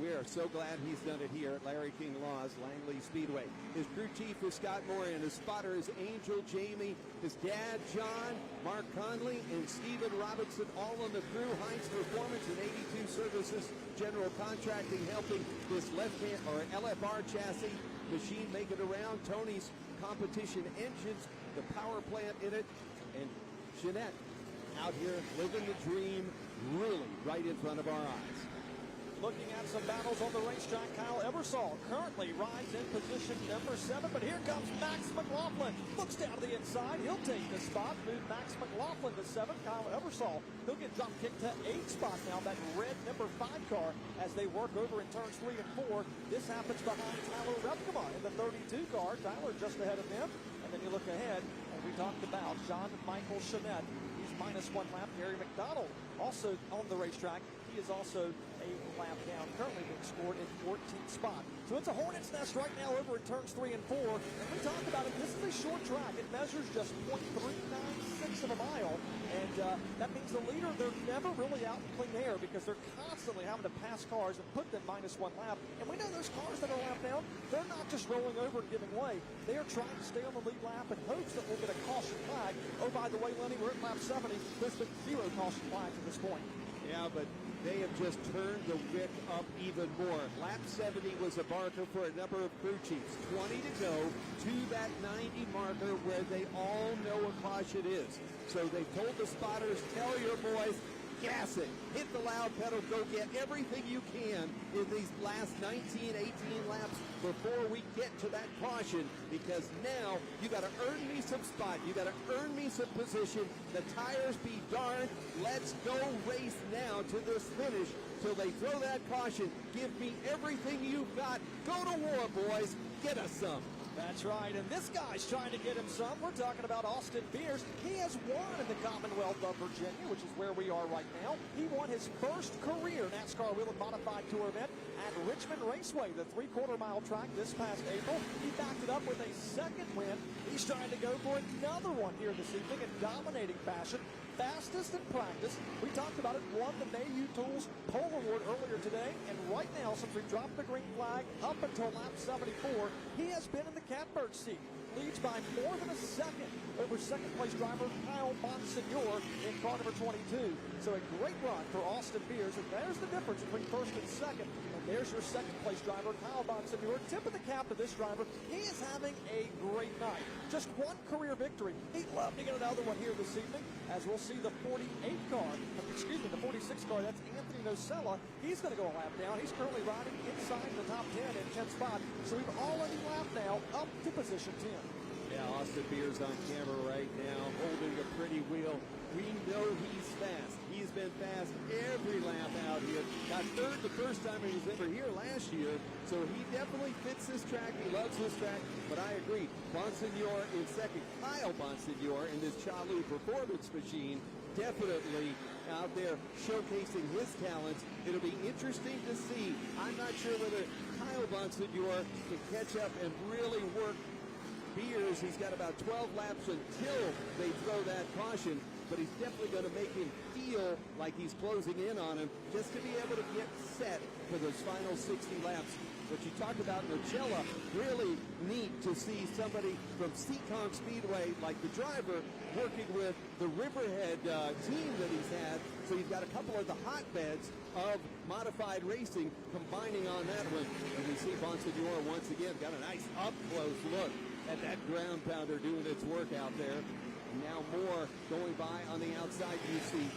We are so glad he's done it here at Larry King Law's Langley Speedway. His crew chief is Scott Moran. His spotter is Angel Jamie. His dad, John, Mark Conley, and Stephen Robinson, all on the crew. Heinz Performance and 82 Services General Contracting helping this left-hand or LFR chassis machine make it around. Tony's Competition Engines, the power plant in it, and Jeanette out here living the dream really right in front of our eyes. Looking at some battles on the racetrack, Kyle Ebersol currently rides in position number 7, but here comes Max McLaughlin. Looks down to the inside. He'll take the spot, move Max McLaughlin to 7. Kyle Ebersol, he'll get drop kicked to 8 spot now, that red number 5 car, as they work over in turns 3 and 4. This happens behind Tyler Repkema in the 32 car. Tyler just ahead of him. And then you look ahead, and we talked about John Michael Chanette. He's minus 1 lap. Gary McDonald also on the racetrack. He is also a lap down, currently being scored in 14th spot. So it's a hornet's nest right now over in turns 3 and 4. And we talked about it. This is a short track. It measures just 0.396 of a mile. And that means the leader, they're never really out in clean air because they're constantly having to pass cars and put them minus 1 lap. And we know those cars that are lap down, they're not just rolling over and giving way. They are trying to stay on the lead lap in hopes that we'll get a caution flag. Oh, by the way, Lenny, we're at lap 70. There's been 0 caution flags at this point. Yeah, but they have just turned the wick up even more. Lap 70 was a marker for a number of crew chiefs. 20 to go to that 90 marker where they all know a caution is. So they told the spotters, tell your boys, gas it. Hit the loud pedal. Go get everything you can in these last 19, 18 laps before we get to that caution, because now you got to earn me some spot. You got to earn me some position. The tires be darned. Let's go race now to this finish till they throw that caution. Give me everything you've got. Go to war, boys. Get us some. That's right, and this guy's trying to get him some. We're talking about Austin Beers. He has won in the Commonwealth of Virginia, which is where we are right now. He won his first career NASCAR Whelen Modified Tour event at Richmond Raceway, the 3/4 mile track this past April. He backed it up with a second win. He's trying to go for another one here this evening in dominating fashion. Fastest in practice. We talked about it, won the Mayu Tools Pole Award earlier today, and right now, since we dropped the green flag up until lap 74, he has been in the catbird seat. Leads by more than a second over second place driver Kyle Bonsignor in car number 22. So a great run for Austin Beers, and there's the difference between first and second. And there's your second place driver Kyle Bonsignor. Tip of the cap to this driver. He is having a great night. Just one career victory. He'd love to get another one here this evening, as we'll see the 46 car, that's Anthony Nocella. He's going to go a lap down. He's currently riding inside the top 10 in 10th spot. So we've already lapped now up to position 10. Yeah, Austin Beers on camera right now, holding a pretty wheel. We know he's fast. He's been fast every lap out here. Got third the first time he was ever here last year, so he definitely fits this track. He loves this track, but I agree. Bonsignor in second. Kyle Bonsignor in this Chalu performance machine, definitely out there showcasing his talents. It'll be interesting to see. I'm not sure whether Kyle Bonsignor can catch up and really work Beers. He's got about 12 laps until they throw that caution, but he's definitely going to make him feel like he's closing in on him just to be able to get set for those final 60 laps. What you talked about, Nocella, really neat to see somebody from Seacon Speedway, like the driver, working with the Riverhead team that he's had. So he's got a couple of the hotbeds of modified racing combining on that one. And we see Bonsignor once again got a nice up-close look at that ground pounder doing its work out there. And now more going by on the outside. You see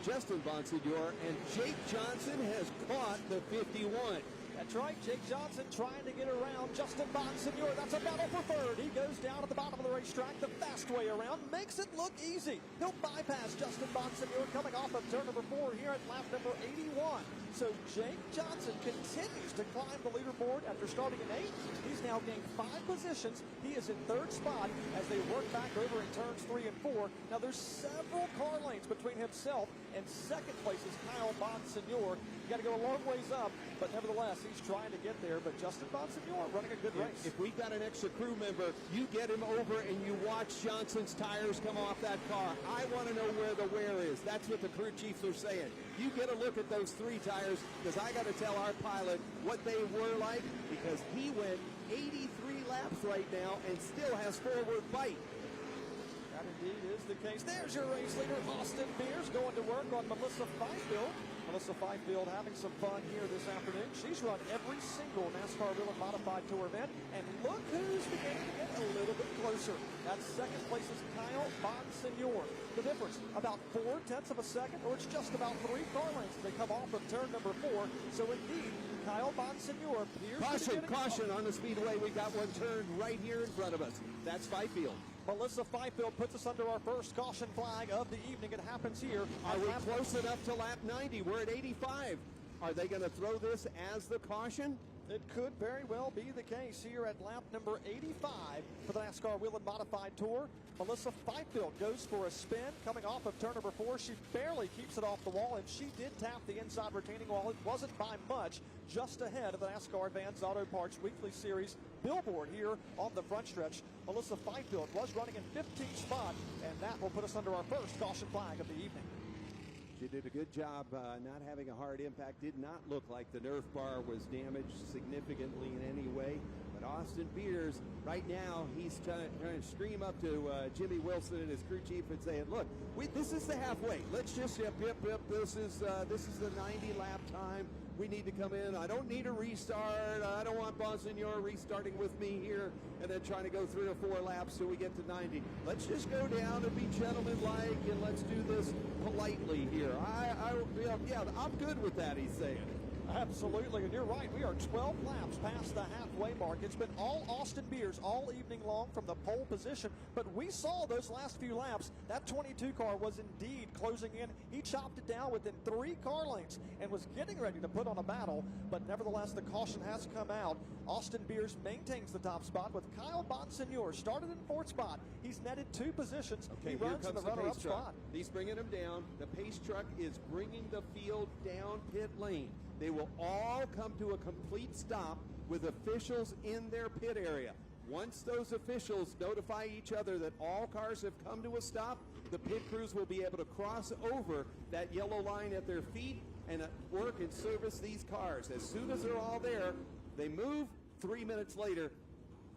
Justin Bonsignor, and Jake Johnson has caught the 51. That's right, Jake Johnson trying to get around Justin Bonsignor. That's a battle for third. He goes down at the bottom of the racetrack the fast way around, makes it look easy. He'll bypass Justin Bonsignor coming off of turn number 4 here at lap number 81. So Jake Johnson continues to climb the leaderboard after starting in 8th. He's now gained 5 positions. He is in 3rd spot as they work back over in turns 3 and 4. Now there's several car lanes between himself and second place is Kyle Bonsignor. You got to go a long ways up, but nevertheless, he's trying to get there. But Justin Bonsignor running a good race. If we've got an extra crew member, you get him over and you watch Johnson's tires come off that car. I want to know where the wear is. That's what the crew chiefs are saying. You get a look at those 3 tires, because I got to tell our pilot what they were like, because he went 83 laps right now and still has forward bite. That indeed is the case. There's your race leader, Austin Beers, going to work on Melissa Fifield. Melissa Fifield having some fun here this afternoon. She's run every single NASCAR Whelen Modified Tour event. And look who's beginning to get a little bit closer. That second place is Kyle Bonsignor. The difference, about 0.4 of a second, or it's just about 3 car lengths as they come off of turn number 4. So indeed, Kyle Bonsignor appears Caution on the Speedway. We got one turned right here in front of us. That's Fifield. Melissa Fifield puts us under our first caution flag of the evening. It happens here. Are we close enough to lap 90? We're at 85. Are they going to throw this as the caution? It could very well be the case here at lap number 85 for the NASCAR Whelen Modified Tour. Melissa Fifield goes for a spin coming off of turn number 4. She barely keeps it off the wall, and she did tap the inside retaining wall. It wasn't by much, just ahead of the NASCAR Advanced Auto Parts Weekly Series billboard here on the front stretch. Melissa Fifield was running in 15th spot, and that will put us under our first caution flag of the evening. She did a good job not having a hard impact. Did not look like the Nerf bar was damaged significantly in any way. But Austin Beers, right now, he's trying to scream up to Jimmy Wilson and his crew chief and saying, look, this is the halfway. Let's just, yep. This is the 90 lap time. We need to come in. I don't need a restart. I don't want Bonsignor restarting with me here and then trying to go 3 or 4 laps till we get to 90. Let's just go down and be gentlemanlike, and let's do this politely here. I'm good with that, he's saying. Absolutely, and you're right. We are 12 laps past the halfway mark. It's been all Austin Beers all evening long from the pole position, but we saw those last few laps. That 22 car was indeed closing in. He chopped it down within 3 car lengths and was getting ready to put on a battle, but nevertheless, the caution has come out. Austin Beers maintains the top spot with Kyle Bonsignor started in 4th spot. He's netted 2 positions. Okay, he runs in the runner-up spot. He's bringing him down. The pace truck is bringing the field down pit lane. They will all come to a complete stop with officials in their pit area. Once those officials notify each other that all cars have come to a stop, the pit crews will be able to cross over that yellow line at their feet and work and service these cars. As soon as they're all there, they move. 3 minutes later,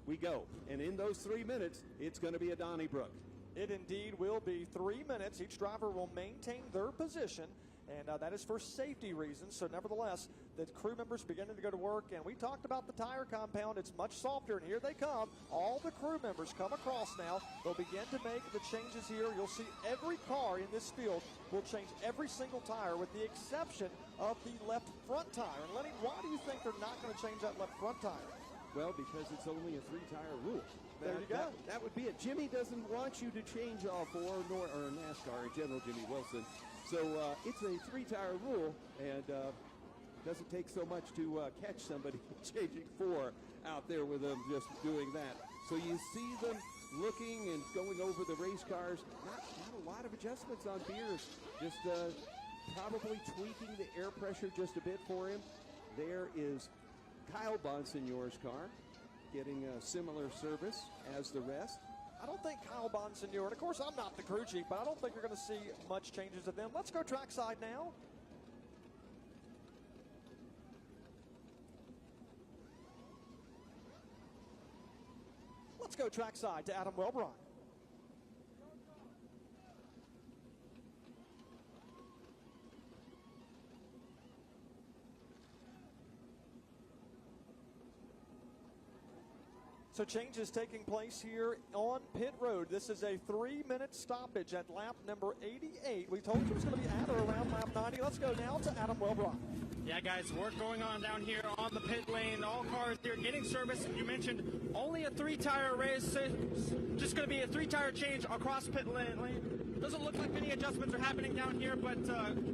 we go. And in those 3 minutes, it's going to be a Donnybrook. It indeed will be 3 minutes. Each driver will maintain their position, and that is for safety reasons. So nevertheless, the crew members beginning to go to work, and we talked about the tire compound. It's much softer, and here they come. All the crew members come across now. They'll begin to make the changes here. You'll see every car in this field will change every single tire with the exception of the left front tire. And Lenny, why do you think they're not going to change that left front tire? Well, because it's only a 3-tire rule. There you go. That would be it. Jimmy doesn't want you to change all 4, or NASCAR in general, Jimmy Wilson. So it's a 3-tire rule, and doesn't take so much to catch somebody changing 4 out there with them just doing that. So you see them looking and going over the race cars. Not a lot of adjustments on Beers. Just probably tweaking the air pressure just a bit for him. There is Kyle Bonsignor's car getting a similar service as the rest. I don't think Kyle Bonsignor, and of course I'm not the crew chief, but I don't think you're going to see much changes of them. Let's go trackside now. Let's go trackside to Adam Welbron. So changes taking place here on pit road. This is a 3-minute stoppage at lap number 88. We told you it was going to be at or around lap 90. Let's go now to Adam Welbron. Yeah, guys, work going on down here on the pit lane. All cars here getting service. You mentioned only a 3-tire race. Just going to be a 3-tire change across pit lane. Doesn't look like many adjustments are happening down here, but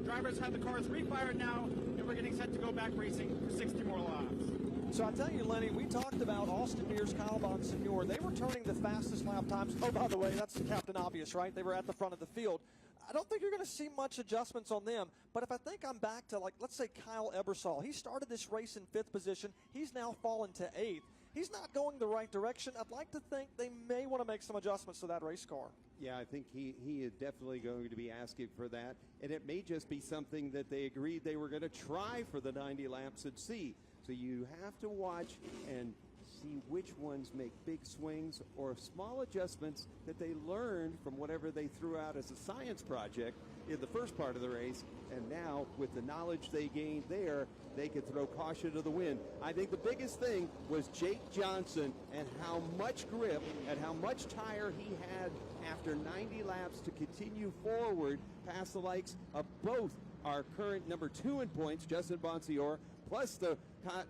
drivers have the cars refired now, and we're getting set to go back racing for 60 more laps. So I tell you, Lenny, we talked about Austin Beers, Kyle Bonsignor. They were turning the fastest lap times. Oh, by the way, that's Captain Obvious, right? They were at the front of the field. I don't think you're going to see much adjustments on them, but if I think I'm back to, like, let's say Kyle Ebersol. He started this race in 5th position. He's now fallen to 8th. He's not going the right direction. I'd like to think they may want to make some adjustments to that race car. Yeah, I think he is definitely going to be asking for that, and it may just be something that they agreed they were going to try for the 90 laps and see. So you have to watch and see which ones make big swings or small adjustments that they learned from whatever they threw out as a science project in the first part of the race. And now, with the knowledge they gained there, they could throw caution to the wind. I think the biggest thing was Jake Johnson and how much grip and how much tire he had after 90 laps to continue forward past the likes of both our current number 2 in points, Justin Bonsignor, plus the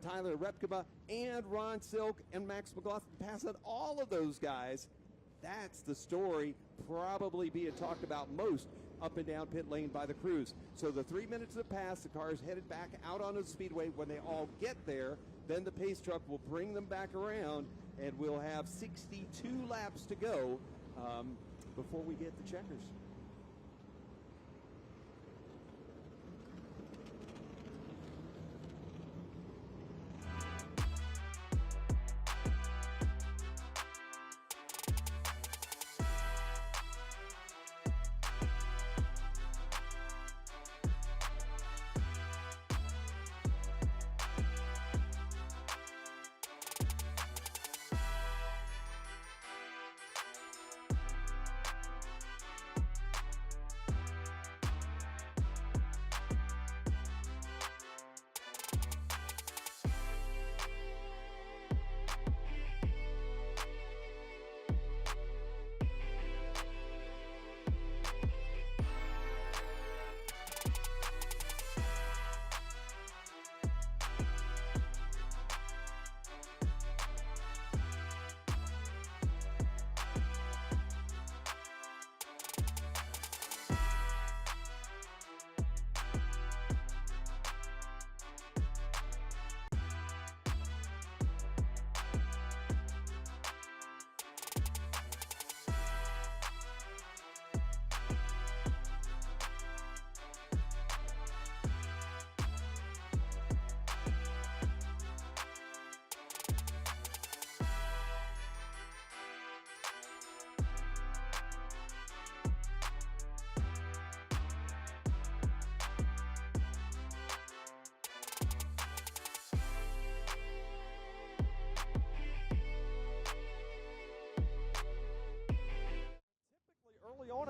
Tyler Repkema and Ron Silk and Max McLaughlin, passing all of those guys. That's the story probably being talked about most up and down pit lane by the crews. So the 3 minutes have passed, the car's headed back out onto the speedway. When they all get there, then the pace truck will bring them back around, and we'll have 62 laps to go before we get the checkers.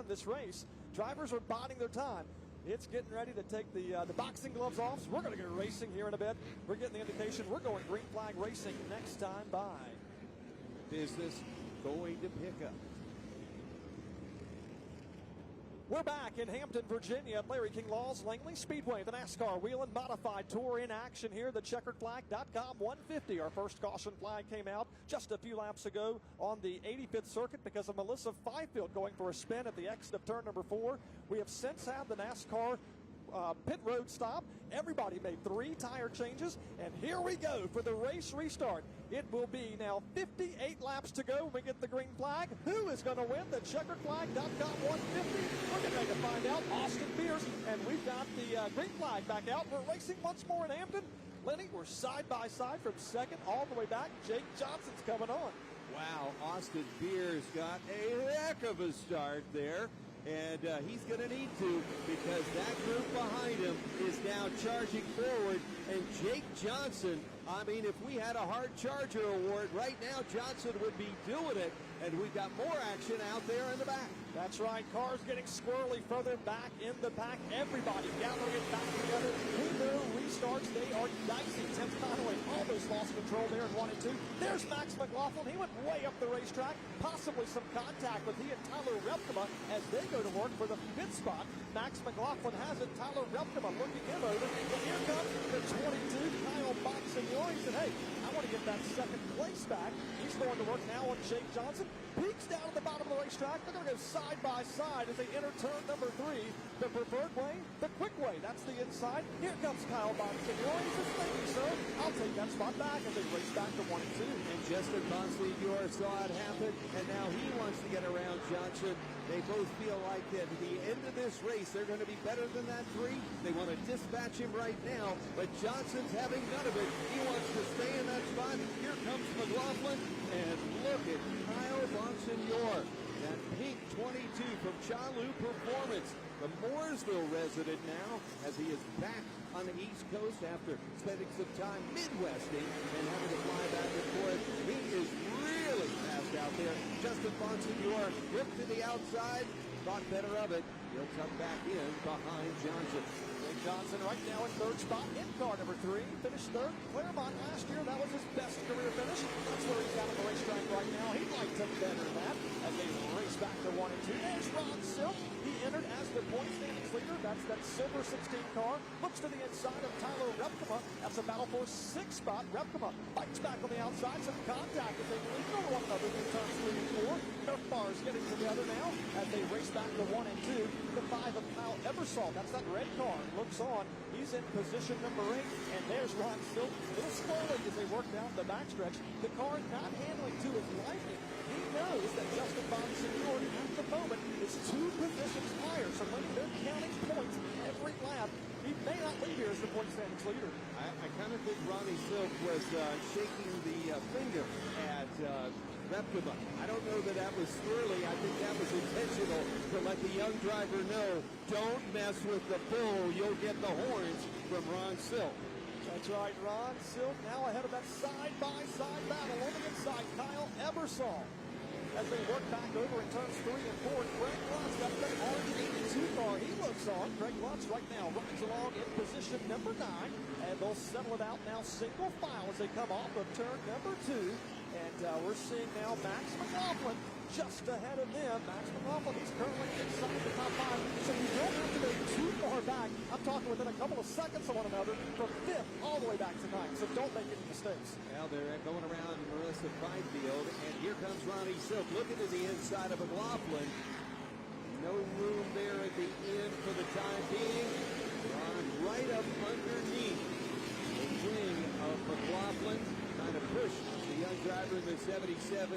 this race. Drivers are biding their time. It's getting ready to take the boxing gloves off. So we're going to get racing here in a bit. We're getting the indication we're going green flag racing next time by. Business going to pick up. We're back in Hampton, Virginia at Larry King Law's Langley Speedway. The NASCAR Whelen Modified Tour in action here. The checkeredflag.com 150. Our first caution flag came out just a few laps ago on the 85th circuit because of Melissa Fifield going for a spin at the exit of turn number 4. We have since had the NASCAR pit road stop. Everybody made 3 tire changes, and here we go for the race restart. It will be now 58 laps to go when we get the green flag. Who is going to win the checkeredflag.com 150? We're getting ready to find out. Austin Pierce, and we've got the green flag back out. We're racing once more in Hampton. Lenny, we're side by side from second all the way back. Jake Johnson's coming on. Wow, Austin Pierce got a heck of a start there. And he's going to need to, because that group behind him is now charging forward. And Jake Johnson, I mean, if we had a hard charger award right now, Johnson would be doing it. And we've got more action out there in the back. That's right. Cars getting squirrely further back in the pack. Everybody gathering it back together. We know restarts, they are dicey. Tim Conway almost lost control there in 1 and 2. There's Max McLaughlin. He went way up the racetrack. Possibly some contact with he and Tyler Repkema as they go to work for the 5th spot. Max McLaughlin has it. Tyler Repkema looking him over. And here comes the 22, Kyle Bonsignore. He said, hey, I want to get that second place back. He's going to work now on Jake Johnson. Peaks down at the bottom of the racetrack. They're going to go side by side as they enter turn number 3. The preferred way, the quick way. That's the inside. Here comes Kyle Bonsignore. He says, thank you, sir. I'll take that spot back as they race back to 1 and 2. And Justin Bonsignore saw it happen, and now he wants to get around Johnson. They both feel like that at the end of this race, they're going to be better than that 3. They want to dispatch him right now, but Johnson's having none of it. He wants to stay in that spot. Here comes McLaughlin, and look at Kyle Bonsignore. That pink 22 from Chalu Performance, the Mooresville resident now, as he is back on the East Coast after spending some time Midwesting and having to fly back and forth. He is really fast out there. Justin Bonsignore whipped to the outside, thought better of it. He'll come back in behind Johnson. Jake Johnson right now in 3rd spot in car number 3. Finished 3rd. Claremont last year, that was his best career finish. That's where he's out on the racetrack right now. He'd like to better that as they race back to 1 and 2. There's Ron Silk. He entered as the point standings leader. That's that silver 16 car. Looks to the inside of Tyler Repkema. That's a battle for 6th spot. Repkema fights back on the outside. Some contact as they lean on one another in turns 3 and 4. Their cars getting together now as they race back to 1 and 2. The 5 of Kyle Ebersol. That's that red car. Looks on. He's in position number 8. And there's Ron Silk. A little slowly as they work down the backstretch. The car not handling to his liking. He knows that Justin Bonsignore at the moment is 2 positions higher. So when they're counting points every lap, he may not lead here as the point standings leader. I kind of think Ronnie Silk was shaking the finger at Repkema. I don't know that that was swirly. I think that was intentional to let the young driver know, don't mess with the bull. You'll get the horns from Ron Silk. That's right, Ron Silk now ahead of that side-by-side battle on the inside. Kyle Ebersol as they work back over in turns 3 and 4. Craig Lutz got that R82 car. He looks on. Craig Lutz right now runs along in position number 9, and they'll settle it out now single file as they come off of turn number 2. And we're seeing now Max McLaughlin just ahead of them. Max McLaughlin, he's currently inside the top 5, so you don't have to go too far back. I'm talking within a couple of seconds of one another from 5th all the way back to 9th, so don't make any mistakes. Well, they're going around Melissa Fifield, and here comes Ronnie Silk looking to the inside of McLaughlin. No room there at the end for the time being. Ron right up underneath the wing of McLaughlin, trying to push the young driver in the 77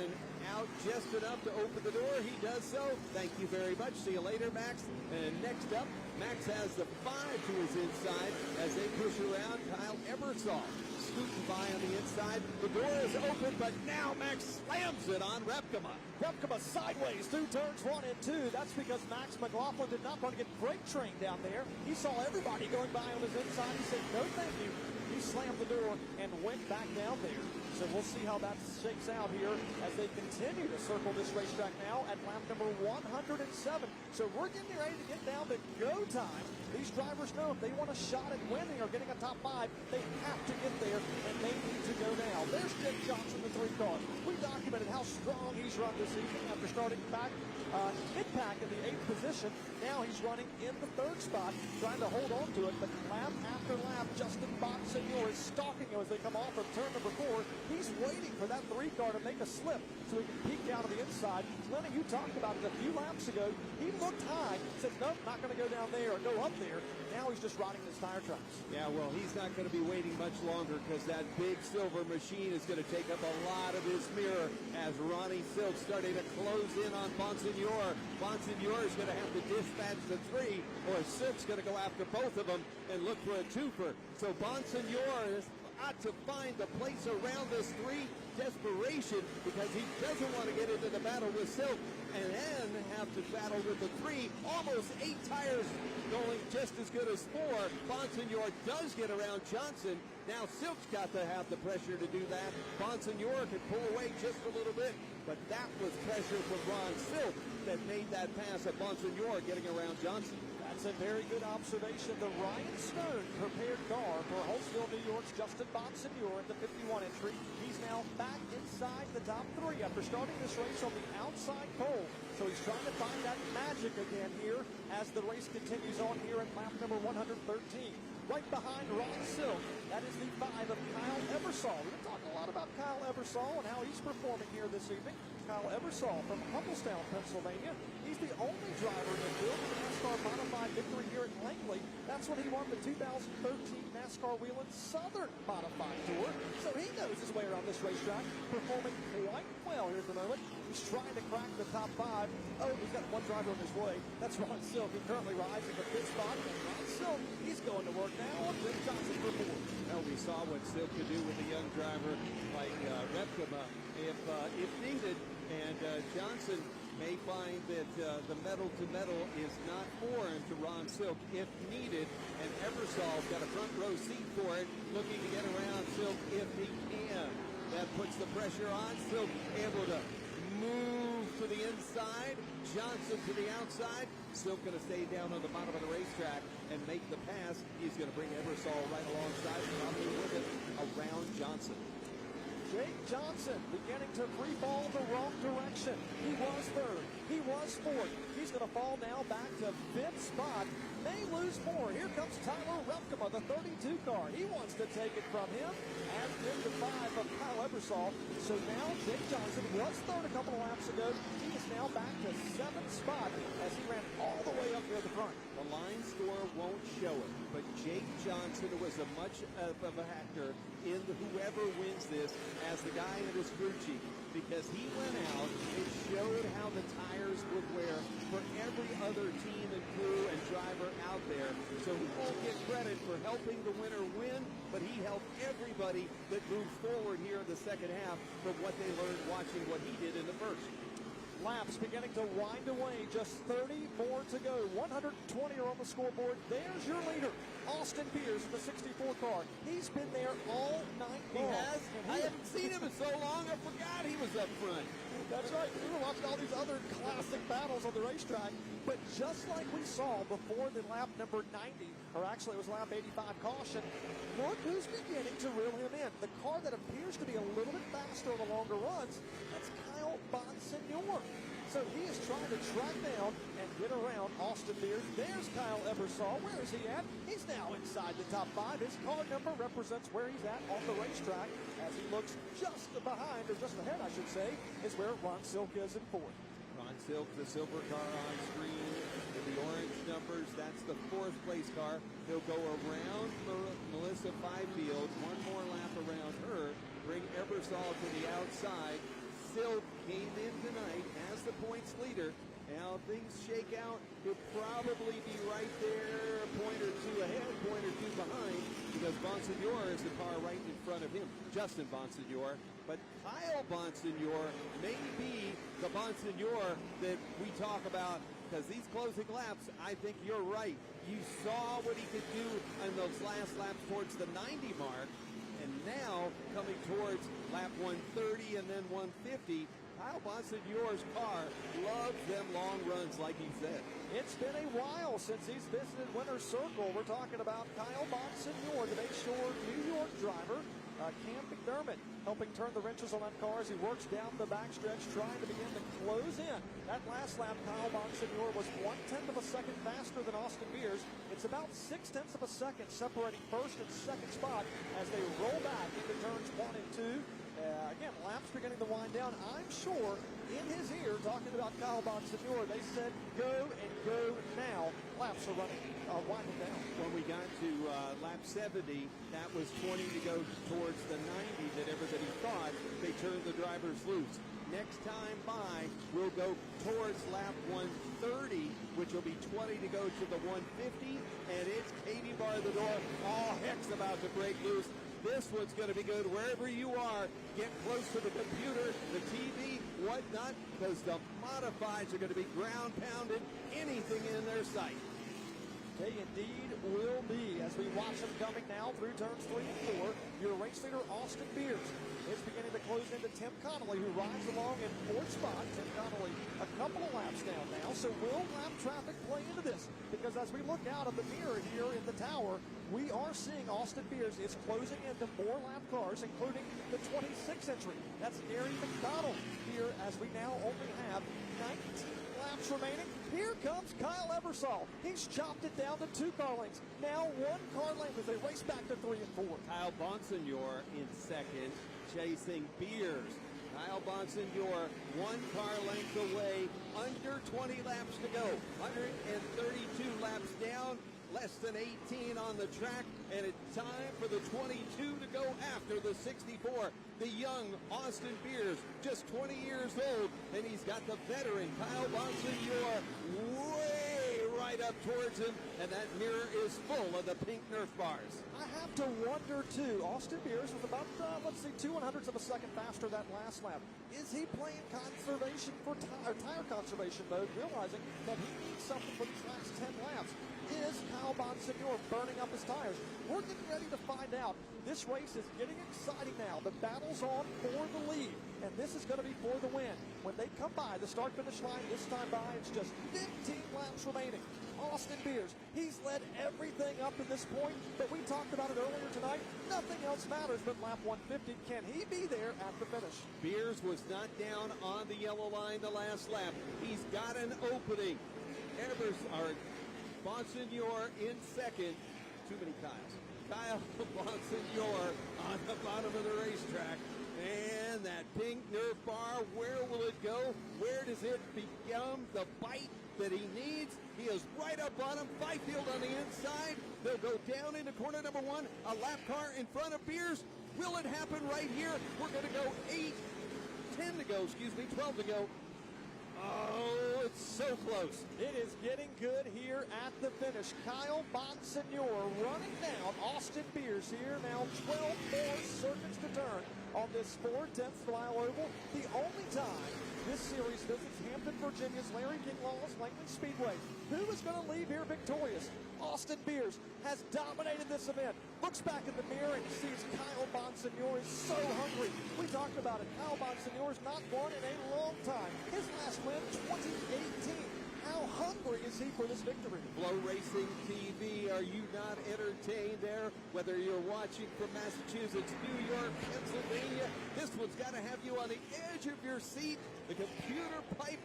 out just enough to open the door. He does so. Thank you very much. See you later, Max. And next up, Max has the 5 to his inside as they push around Kyle Ebersol. Scooting by on the inside. The door is open, but now Max slams it on Repkema. Repkema sideways through turns 1 and 2. That's because Max McLaughlin did not want to get brake trained down there. He saw everybody going by on his inside. He said, no thank you. He slammed the door and went back down there. So we'll see how that shakes out here as they continue to circle this racetrack now at lap number 107. So we're getting ready to get down to go time. These drivers know if they want a shot at winning or getting a top 5, they have to get there, and they need to go now. There's Jake Johnson, the 3 car. We documented how strong he's run this season after starting back mid-pack in the 8th position. Now he's running in the 3rd spot, trying to hold on to it, but lap after lap, Justin Bonsignor is stalking him as they come off of turn number 4. He's waiting for that 3 car to make a slip so he can peek down to the inside. Lenny, you talked about it a few laps ago. He looked high, said, nope, not going to go down there or go up there. Now he's just riding his tire tracks. Yeah, well, he's not going to be waiting much longer because that big silver machine is going to take up a lot of his mirror as Ronnie Silk starting to close in on Bonsignor. Bonsignor is going to have to dispatch the 3, or Silk's going to go after both of them and look for a twofer. So Bonsignor has got to find the place around this 3. Desperation because he doesn't want to get into the battle with Silk and then have to battle with the 3. Almost 8 tires going just as good as 4. Bonsignor does get around Johnson. Now Silk's got to have the pressure to do that. Bonsignor could pull away just a little bit, but that was pressure from Ron Silk that made that pass at Bonsignor getting around Johnson. That's a very good observation. The Ryan Stone prepared car for Holtzville, New York's Justin Bonsignor in the 51 entry. He's now back inside the top 3 after starting this race on the outside pole. So he's trying to find that magic again here as the race continues on here at lap number 113. Right behind Ron Silk, that is the 5 of Kyle Ebersol. We've been talking a lot about Kyle Ebersol and how he's performing here this evening. Kyle Ebersol from Hampton, Pennsylvania. He's the only driver to build a NASCAR modified victory here at Langley. That's when he won the 2013 NASCAR Whelen Southern Modified Tour. So he knows his way around this racetrack, performing quite well here at the moment. He's trying to crack the top 5. Oh, he's got 1 driver on his way. That's Ron Silk. He currently rides in the 5th spot. And Ron Silk, he's going to work now on Jake Johnson for 4. Well, we saw what Silk could do with a young driver like Repkema if needed. And Johnson may find that the metal-to-metal is not foreign to Ron Silk if needed. And Ebersol's got a front row seat for it, looking to get around Silk if he can. That puts the pressure on. Silk able to move to the inside. Johnson to the outside. Silk going to stay down on the bottom of the racetrack and make the pass. He's going to bring Ebersol right alongside, probably with it around Johnson. Jake Johnson beginning to free fall the wrong direction. He was 3rd. He was 4th. He's going to fall now back to 5th spot. May lose more. Here comes Tyler Repkema, the 32 car. He wants to take it from him, as did the 5 of Kyle Ebersol. So now Jake Johnson was 3rd a couple of laps ago. He is now back to 7th spot as he ran all the way up near the front. The line score won't show it, but Jake Johnson was a much of a factor in whoever wins this as the guy in his crew chief, because he went out and showed how the tires would wear for every other team and crew and driver out there. So he won't get credit for helping the winner win, but he helped everybody that moved forward here in the second half from what they learned watching what he did in the first. Laps beginning to wind away. Just 30 more to go. 120 are on the scoreboard. There's your leader, Austin Pierce, the 64 car. He's been there all night long. He has? I haven't seen him in so long, I forgot he was up front. That's right. We were watching all these other classic battles on the racetrack. But just like we saw before the lap number 90, or actually it was lap 85 caution, look who's beginning to reel him in. The car that appears to be a little bit faster on the longer runs, that's Kyle Bonsignor. So he is trying to track down and get around Austin Pierce. There's Kyle Ebersol. Where is he at? He's now inside the top 5. His car number represents where he's at on the racetrack as he looks just behind, or just ahead, I should say, is where Ron Silk is in 4th. Ron Silk, the silver car on screen with the orange numbers. That's the 4th place car. He'll go around Melissa Fifield. One more lap around her. Bring Ebersol to the outside. Silk came in tonight as the points leader. Now things shake out. He'll probably be right there, a point or 2 ahead, a point or 2 behind, because Bonsignor is the car right in front of him, Justin Bonsignor. But Kyle Bonsignor may be the Bonsignor that we talk about, because these closing laps, I think you're right. You saw what he could do in those last laps towards the 90 mark, and now coming towards lap 130 and then 150. Kyle Bonsignore's car loves them long runs, like he said. It's been a while since he's visited Winner's Circle. We're talking about Kyle Bonsignore, the Bayshore, New York driver. Cam McDermott helping turn the wrenches on that car as he works down the backstretch, trying to begin to close in. That last lap, Kyle Bonsignore was 1/10 of a second faster than Austin Beers. It's about 6/10 of a second separating first and second spot as they roll back into turns 1 and 2. Again, laps beginning to wind down. I'm sure in his ear, talking about Kyle Bonsignore, they said, go and go now. Laps are winding down. When we got to lap 70, that was 20 to go towards the 90 that everybody thought. They turned the drivers loose. Next time by, we'll go towards lap 130, which will be 20 to go to the 150, and it's Katie bar the door. All heck's about to break loose. This one's going to be good wherever you are. Get close to the computer, the TV, whatnot, because the modifieds are going to be ground pounded, anything in their sight. They indeed will be as we watch them coming now through turns 3 and 4. Your race leader, Austin Beers, is beginning to close into Tim Connolly, who rides along in 4th spot. Tim Connolly a couple of laps down now. So will lap traffic play into this? Because as we look out of the mirror here in the tower, we are seeing Austin Beers is closing into more lap cars, including the 26th entry. That's Gary McDonald here as we now only have 19 laps remaining. Here comes Kyle Ebersol. He's chopped it down to 2 car lengths. Now 1 car length as they race back to 3 and 4. Kyle Bonsignore in second, chasing Beers. Kyle Bonsignore 1 car length away, under 20 laps to go. 132 laps down, less than 18 on the track, and it's time for the 22 to go after the 64. The young Austin Beers, just 20 years old, and he's got the veteran Kyle Bonsignore way right up towards him, and that mirror is full of the pink Nerf bars. I have to wonder, too. Austin Beers was about, 2/100ths of a second faster that last lap. Is he playing conservation for tire conservation mode, realizing that he needs something for the track's 10 laps? Is Kyle Bonsignore burning up his tires? We're getting ready to find out. This race is getting exciting now. The battle's on for the lead, and this is going to be for the win. When they come by the start-finish line this time by, it's just 15 laps remaining. Austin Beers, he's led everything up to this point, but we talked about it earlier tonight. Nothing else matters but lap 150. Can he be there at the finish? Beers was not down on the yellow line the last lap. He's got an opening. Bonsignore in second. Too many Kyles. Kyle Bonsignore on the bottom of the racetrack. And that pink Nerf bar, where will it go? Where does it become the bite that he needs? He is right up on him. Fifield on the inside. They'll go down into corner number 1. A lap car in front of Beers. Will it happen right here? We're going to go 12 to go. Oh, it's so close. It is getting good here at the finish. Kyle Bonsignore running down Austin Beers here. Now 12 more circuits to turn on this 4/10 mile oval. The only time this series visits Hampton, Virginia's Larry King Lawless Langley Speedway. Who is going to leave here victorious? Austin Beers has dominated this event. Looks back in the mirror and sees Kyle Bonsignore is so hungry. We talked about it. Kyle Bonsignore's not won in a long time. His last win, 2018. How hungry is he for this victory? Flow Racing TV, are you not entertained there? Whether you're watching from Massachusetts, New York, Pennsylvania, this one's got to have you on the edge of your seat. The computer pipe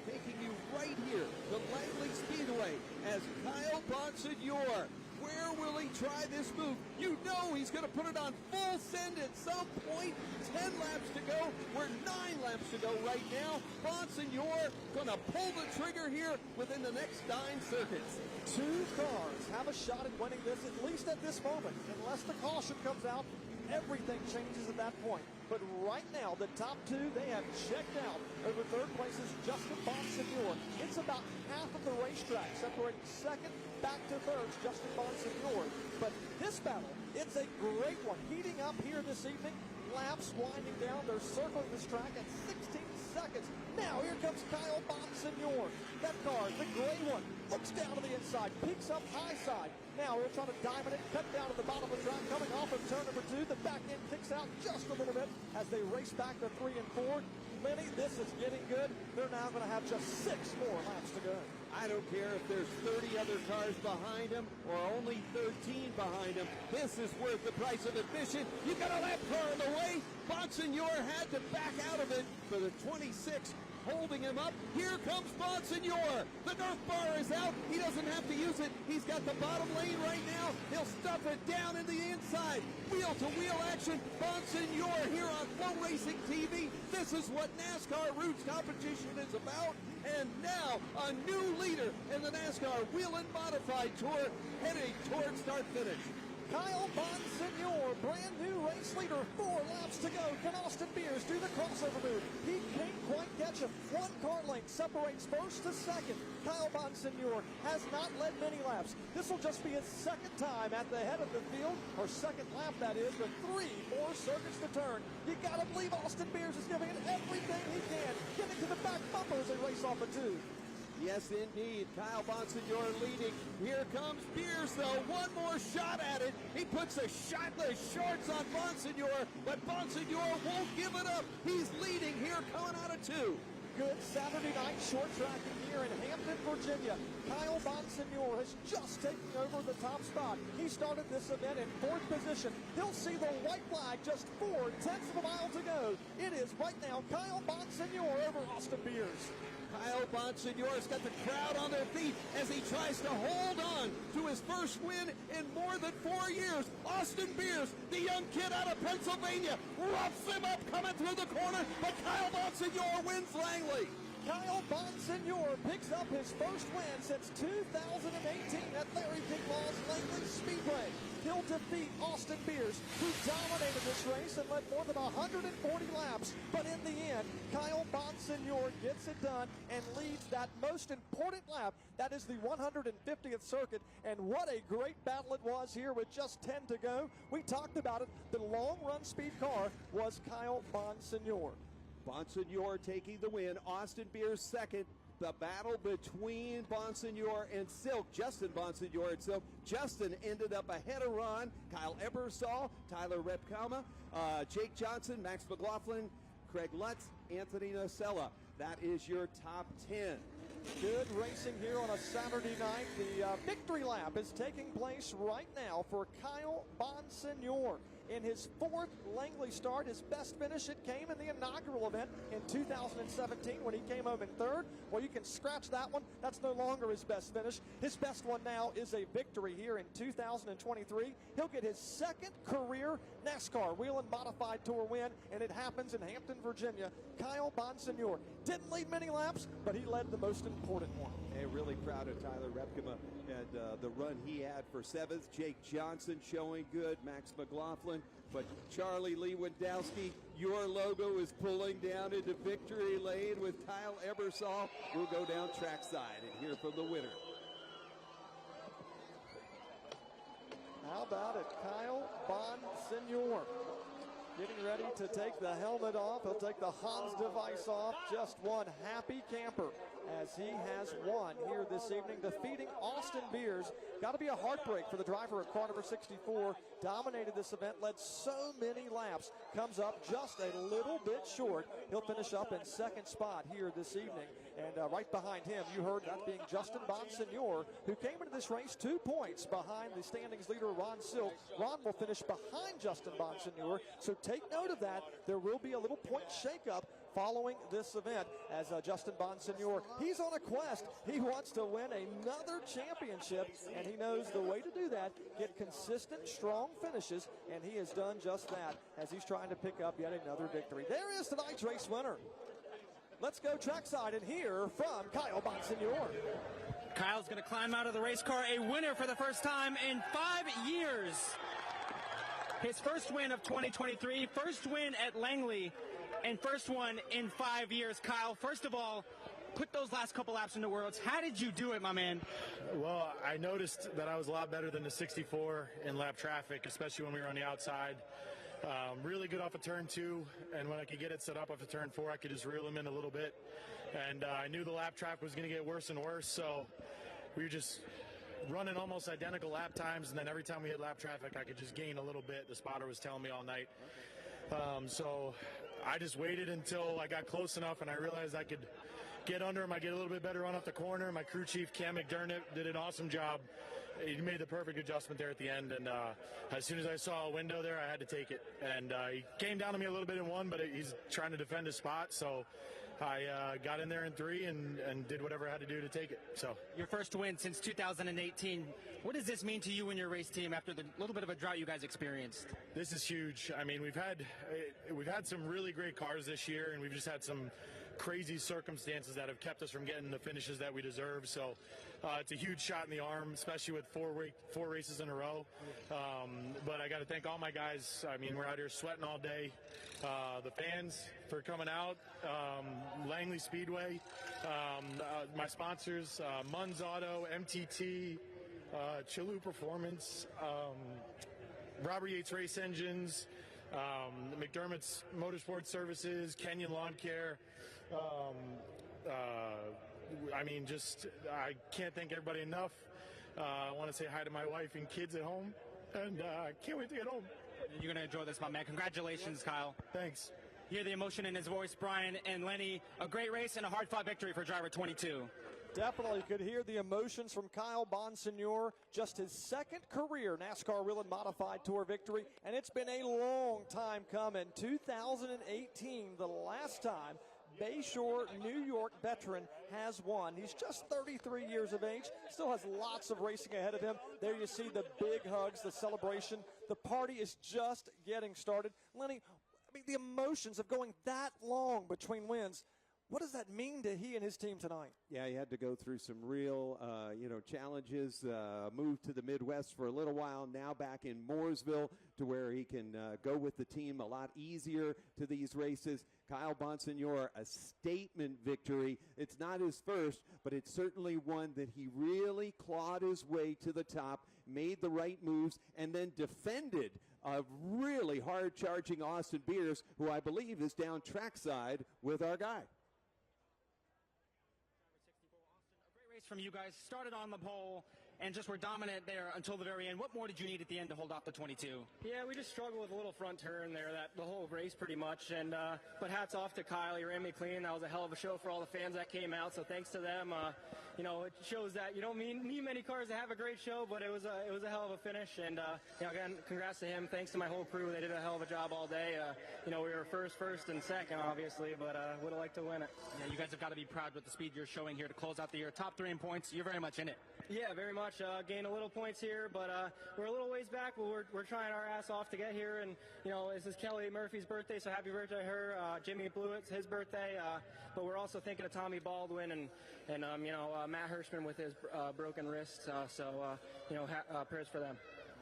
taking you right here to Langley Speedway as Kyle Bonsignore. Where will he try this move? You know he's going to put it on full send at some point. 10 laps to go. We're 9 laps to go right now. Bonsignore going to pull the trigger here within the next 9 circuits. 2 cars have a shot at winning this, at least at this moment. Unless the caution comes out, everything changes at that point. But right now, the top 2, they have checked out. Over 3rd place is Justin Bonsignore. It's about half of the racetrack, separating 2nd back to 3rd, Justin Bonsignore. But this battle, it's a great one. Heating up here this evening. Laps winding down. They're circling this track at 16 seconds. Now here comes Kyle Bonsignor. That car, the gray one, looks down to the inside, peaks up high side. Now we're trying to diamond it, cut down to the bottom of the track, coming off of turn number 2. The back end kicks out just a little bit as they race back to 3 and 4. Lenny, this is getting good. They're now going to have just 6 more laps to go. I don't care if there's 30 other cars behind him or only 13 behind him. This is worth the price of admission. You got a lap car in the way. Bonsignor had to back out of it for the 26. Holding him up. Here comes Bonsignor. The Nerf bar is out. He doesn't have to use it. He's got the bottom lane right now. He'll stuff it down in the inside. Wheel-to-wheel action. Bonsignor here on Flow Racing TV. This is what NASCAR Roots competition is about. And now a new leader in the NASCAR Whelen Modified Tour heading towards start-finish. Kyle Bonsignor, brand new race leader, 4 laps to go. Can Austin Beers do the crossover move? He can't quite catch him. 1 car length separates first to second. Kyle Bonsignor has not led many laps. This will just be his 2nd time at the head of the field, or 2nd lap that is, with 3 more circuits to turn. You gotta believe Austin Beers is giving it everything he can, getting to the back bumper as they race off a 2. Yes, indeed. Kyle Bonsignor leading. Here comes Beers, though. One more shot at it. He puts the shotless shorts on Bonsignor, but Bonsignor won't give it up. He's leading here coming out of 2. Good Saturday night short tracking here in Hampton, Virginia. Kyle Bonsignor has just taken over the top spot. He started this event in 4th position. He'll see the white flag just 4/10 of a mile to go. It is right now Kyle Bonsignor over Austin Beers. Kyle Bonsignor's got the crowd on their feet as he tries to hold on to his first win in more than 4 years. Austin Beers, the young kid out of Pennsylvania, roughs him up coming through the corner, but Kyle Bonsignor wins Langley. Kyle Bonsignor picks up his first win since 2018 at Larry King Law's Langley Speedway. He'll defeat Austin Beers, who dominated this race and led more than 140 laps. But in the end, Kyle Bonsignor gets it done and leads that most important lap. That is the 150th circuit. And what a great battle it was here with just 10 to go. We talked about it. The long-run speed car was Kyle Bonsignor. Bonsignor taking the win. Austin Beers 2nd. The battle between Bonsignor and Silk. Justin Bonsignor and Silk. Justin ended up ahead of Ron. Kyle Ebersol, Tyler Repkama, Jake Johnson, Max McLaughlin, Craig Lutz, Anthony Nocella. That is your top 10. Good racing here on a Saturday night. The victory lap is taking place right now for Kyle Bonsignor. In his 4th Langley start, his best finish, it came in the inaugural event in 2017 when he came home in 3rd. Well, you can scratch that one. That's no longer his best finish. His best one now is a victory here in 2023. He'll get his 2nd career NASCAR Whelen Modified Tour win, and it happens in Hampton, Virginia. Kyle Bonsignor didn't lead many laps, but he led the most important one. Hey, really proud of Tyler Repkama and the run he had for 7th. Jake Johnson showing good. Max McLaughlin. But Charlie Lewandowski, your logo is pulling down into victory lane with Kyle Ebersol. We'll go down trackside and hear from the winner. How about it? Kyle Bonsignor getting ready to take the helmet off. He'll take the Hans device off. Just one happy camper as he has won here this evening, defeating Austin Beers. Got to be a heartbreak for the driver at car number 64. Dominated this event, led so many laps. Comes up just a little bit short. He'll finish up in 2nd spot here this evening. And right behind him, you heard that being Justin Bonsignor, who came into this race 2 points behind the standings leader, Ron Silk. Ron will finish behind Justin Bonsignor, so take note of that. There will be a little point shakeup following this event as Justin Bonsignor, he's on a quest. He wants to win another championship, and he knows the way to do that, get consistent, strong finishes, and he has done just that as he's trying to pick up yet another victory. There is tonight's race winner. Let's go trackside and hear from Kyle Bonsignor. Kyle's going to climb out of the race car, a winner for the first time in 5 years. His first win of 2023, first win at Langley, and first one in 5 years. Kyle, first of all, put those last couple laps into words. How did you do it, my man? Well, I noticed that I was a lot better than the 64 in lap traffic, especially when we were on the outside. Really good off of turn 2, and when I could get it set up off of turn 4, I could just reel him in a little bit. And I knew the lap traffic was going to get worse and worse, so we were just running almost identical lap times, and then every time we hit lap traffic, I could just gain a little bit. The spotter was telling me all night. So I just waited until I got close enough, and I realized I could get under him. I get a little bit better run off the corner. My crew chief, Cam McDermott, did an awesome job. He made the perfect adjustment there at the end, and as soon as I saw a window there, I had to take it. And he came down to me a little bit in 1, but he's trying to defend his spot, so I got in there in 3 and did whatever I had to do to take it. So your first win since 2018. What does this mean to you and your race team after the little bit of a drought you guys experienced? This is huge. I mean, we've had some really great cars this year, and we've just had some crazy circumstances that have kept us from getting the finishes that we deserve. So it's a huge shot in the arm, especially with four races in a row. But I got to thank all my guys. I mean, we're out here sweating all day. The fans for coming out, Langley Speedway, my sponsors, Munz Auto, MTT, Chilou Performance, Robert Yates Race Engines, McDermott's Motorsport Services, Kenyon Lawn Care. I mean, I can't thank everybody enough. I want to say hi to my wife and kids at home, and I can't wait to get home. You're going to enjoy this, my man. Congratulations, Kyle. Thanks. Hear the emotion in his voice, Brian and Lenny. A great race and a hard-fought victory for driver 22. Definitely could hear the emotions from Kyle Bonsignor. Just his second career NASCAR Whelen Modified Tour victory, and it's been a long time coming. 2018, the last time Bayshore, New York veteran has won. He's just 33 years of age, still has lots of racing ahead of him. There you see the big hugs, the celebration. The party is just getting started. Lenny, I mean, the emotions of going that long between wins, what does that mean to he and his team tonight? Yeah, he had to go through some real, challenges, moved to the Midwest for a little while, now back in Mooresville to where he can go with the team a lot easier to these races. Kyle Bonsignor, a statement victory. It's not his first, but it's certainly one that he really clawed his way to the top, made the right moves, and then defended a really hard-charging Austin Beers, who I believe is down trackside with our guy. Race from you guys, started on the pole and just were dominant there until the very end. What more did you need at the end to hold off the 22? Yeah, we just struggled with a little front turn there, the whole race pretty much. And but hats off to Kyle. He ran me clean. That was a hell of a show for all the fans that came out. So thanks to them. It shows that you don't need many cars to have a great show, but it was a hell of a finish. And again, congrats to him. Thanks to my whole crew. They did a hell of a job all day. We were first, and second, obviously, but would have liked to win it. Yeah, you guys have got to be proud with the speed you're showing here to close out the year. Top 3 in points. You're very much in it. Yeah, very much. Gained a little points here, but we're a little ways back. But we're trying our ass off to get here. And this is Kelly Murphy's birthday, so happy birthday to her. Jimmy Blewett's his birthday. But we're also thinking of Tommy Baldwin and Matt Hirschman with his broken wrist. Prayers for them.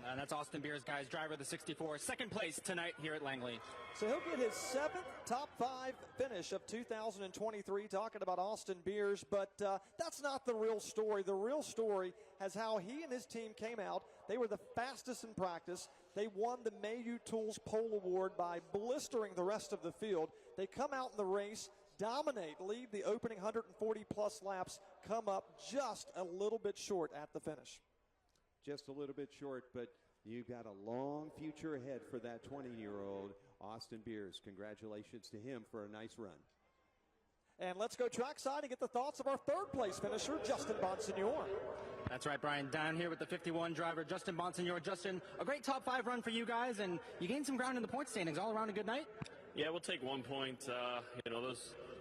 And that's Austin Beers, guys, driver of the 64, second place tonight here at Langley. So he'll get his 7th top 5 finish of 2023, talking about Austin Beers, but that's not the real story. The real story has how he and his team came out. They were the fastest in practice. They won the Mayu Tools Pole Award by blistering the rest of the field. They come out in the race, dominate, lead the opening 140-plus laps, come up just a little bit short at the finish. Just a little bit short, but you've got a long future ahead for that 20-year-old Austin Beers. Congratulations to him for a nice run. And let's go trackside and get the thoughts of our third-place finisher, Justin Bonsignor. That's right, Brian. Down here with the 51 driver, Justin Bonsignor. Justin, a great top 5 run for you guys, and you gained some ground in the point standings. All around a good night? Yeah, we'll take 1 point.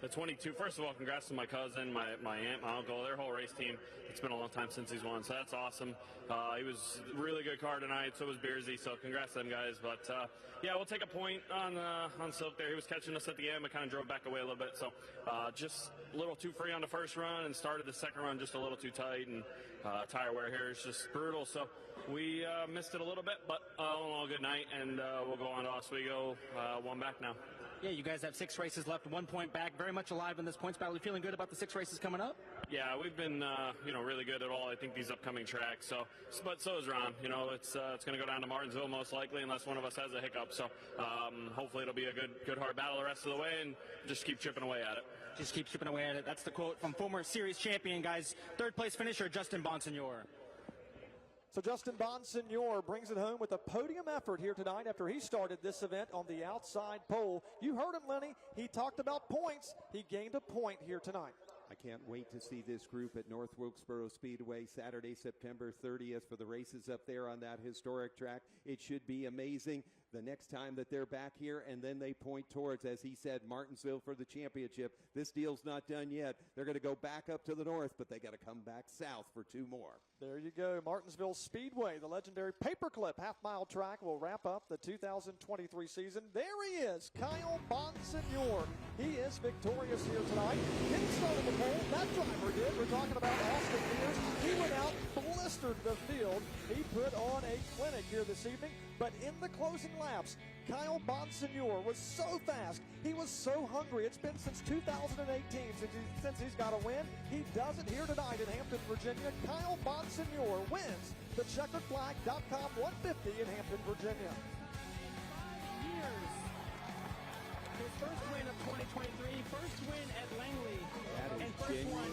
The 22, first of all, congrats to my cousin, my aunt, my uncle, their whole race team. It's been a long time since he's won, so that's awesome. He was a really good car tonight, so was Beersy, so congrats to them guys. But, we'll take a point on Silk there. He was catching us at the end, but kind of drove back away a little bit. So just a little too free on the first run and started the second run just a little too tight, and tire wear here is just brutal. So we missed it a little bit, but all in all, good night, and we'll go on to Oswego, 1 back now. Yeah, you guys have 6 races left, 1 point back, very much alive in this points battle. You feeling good about the 6 races coming up? Yeah, we've been really good at all. I think these upcoming tracks. But so is Ron. It's going to go down to Martinsville most likely, unless one of us has a hiccup. So hopefully it'll be a good hard battle the rest of the way, and just keep chipping away at it. Just keep chipping away at it. That's the quote from former series champion, guys. 3rd place finisher Justin Bonsignor. So Justin Bonsignor brings it home with a podium effort here tonight after he started this event on the outside pole. You heard him, Lenny. He talked about points. He gained a point here tonight. I can't wait to see this group at North Wilkesboro Speedway Saturday, September 30th for the races up there on that historic track. It should be amazing the next time that they're back here, and then they point towards, as he said, Martinsville for the championship. This deal's not done yet. They're going to go back up to the north, but they got to come back south for 2 more. There you go. Martinsville Speedway, the legendary paperclip half-mile track, will wrap up the 2023 season. There he is, Kyle Bonsignor. He is victorious here tonight. Didn't start on the pole. That driver did. We're talking about Austin Mears. He went out, blistered the field. He put on a clinic here this evening. But in the closing laps, Kyle Bonsignor was so fast. He was so hungry. It's been since 2018 since he's got a win. He does it here tonight in Hampton, Virginia. Kyle Bonsignor wins the checkeredflag.com 150 in Hampton, Virginia. Years. His first win of 2023, first win at Langley. That is and first genuine. one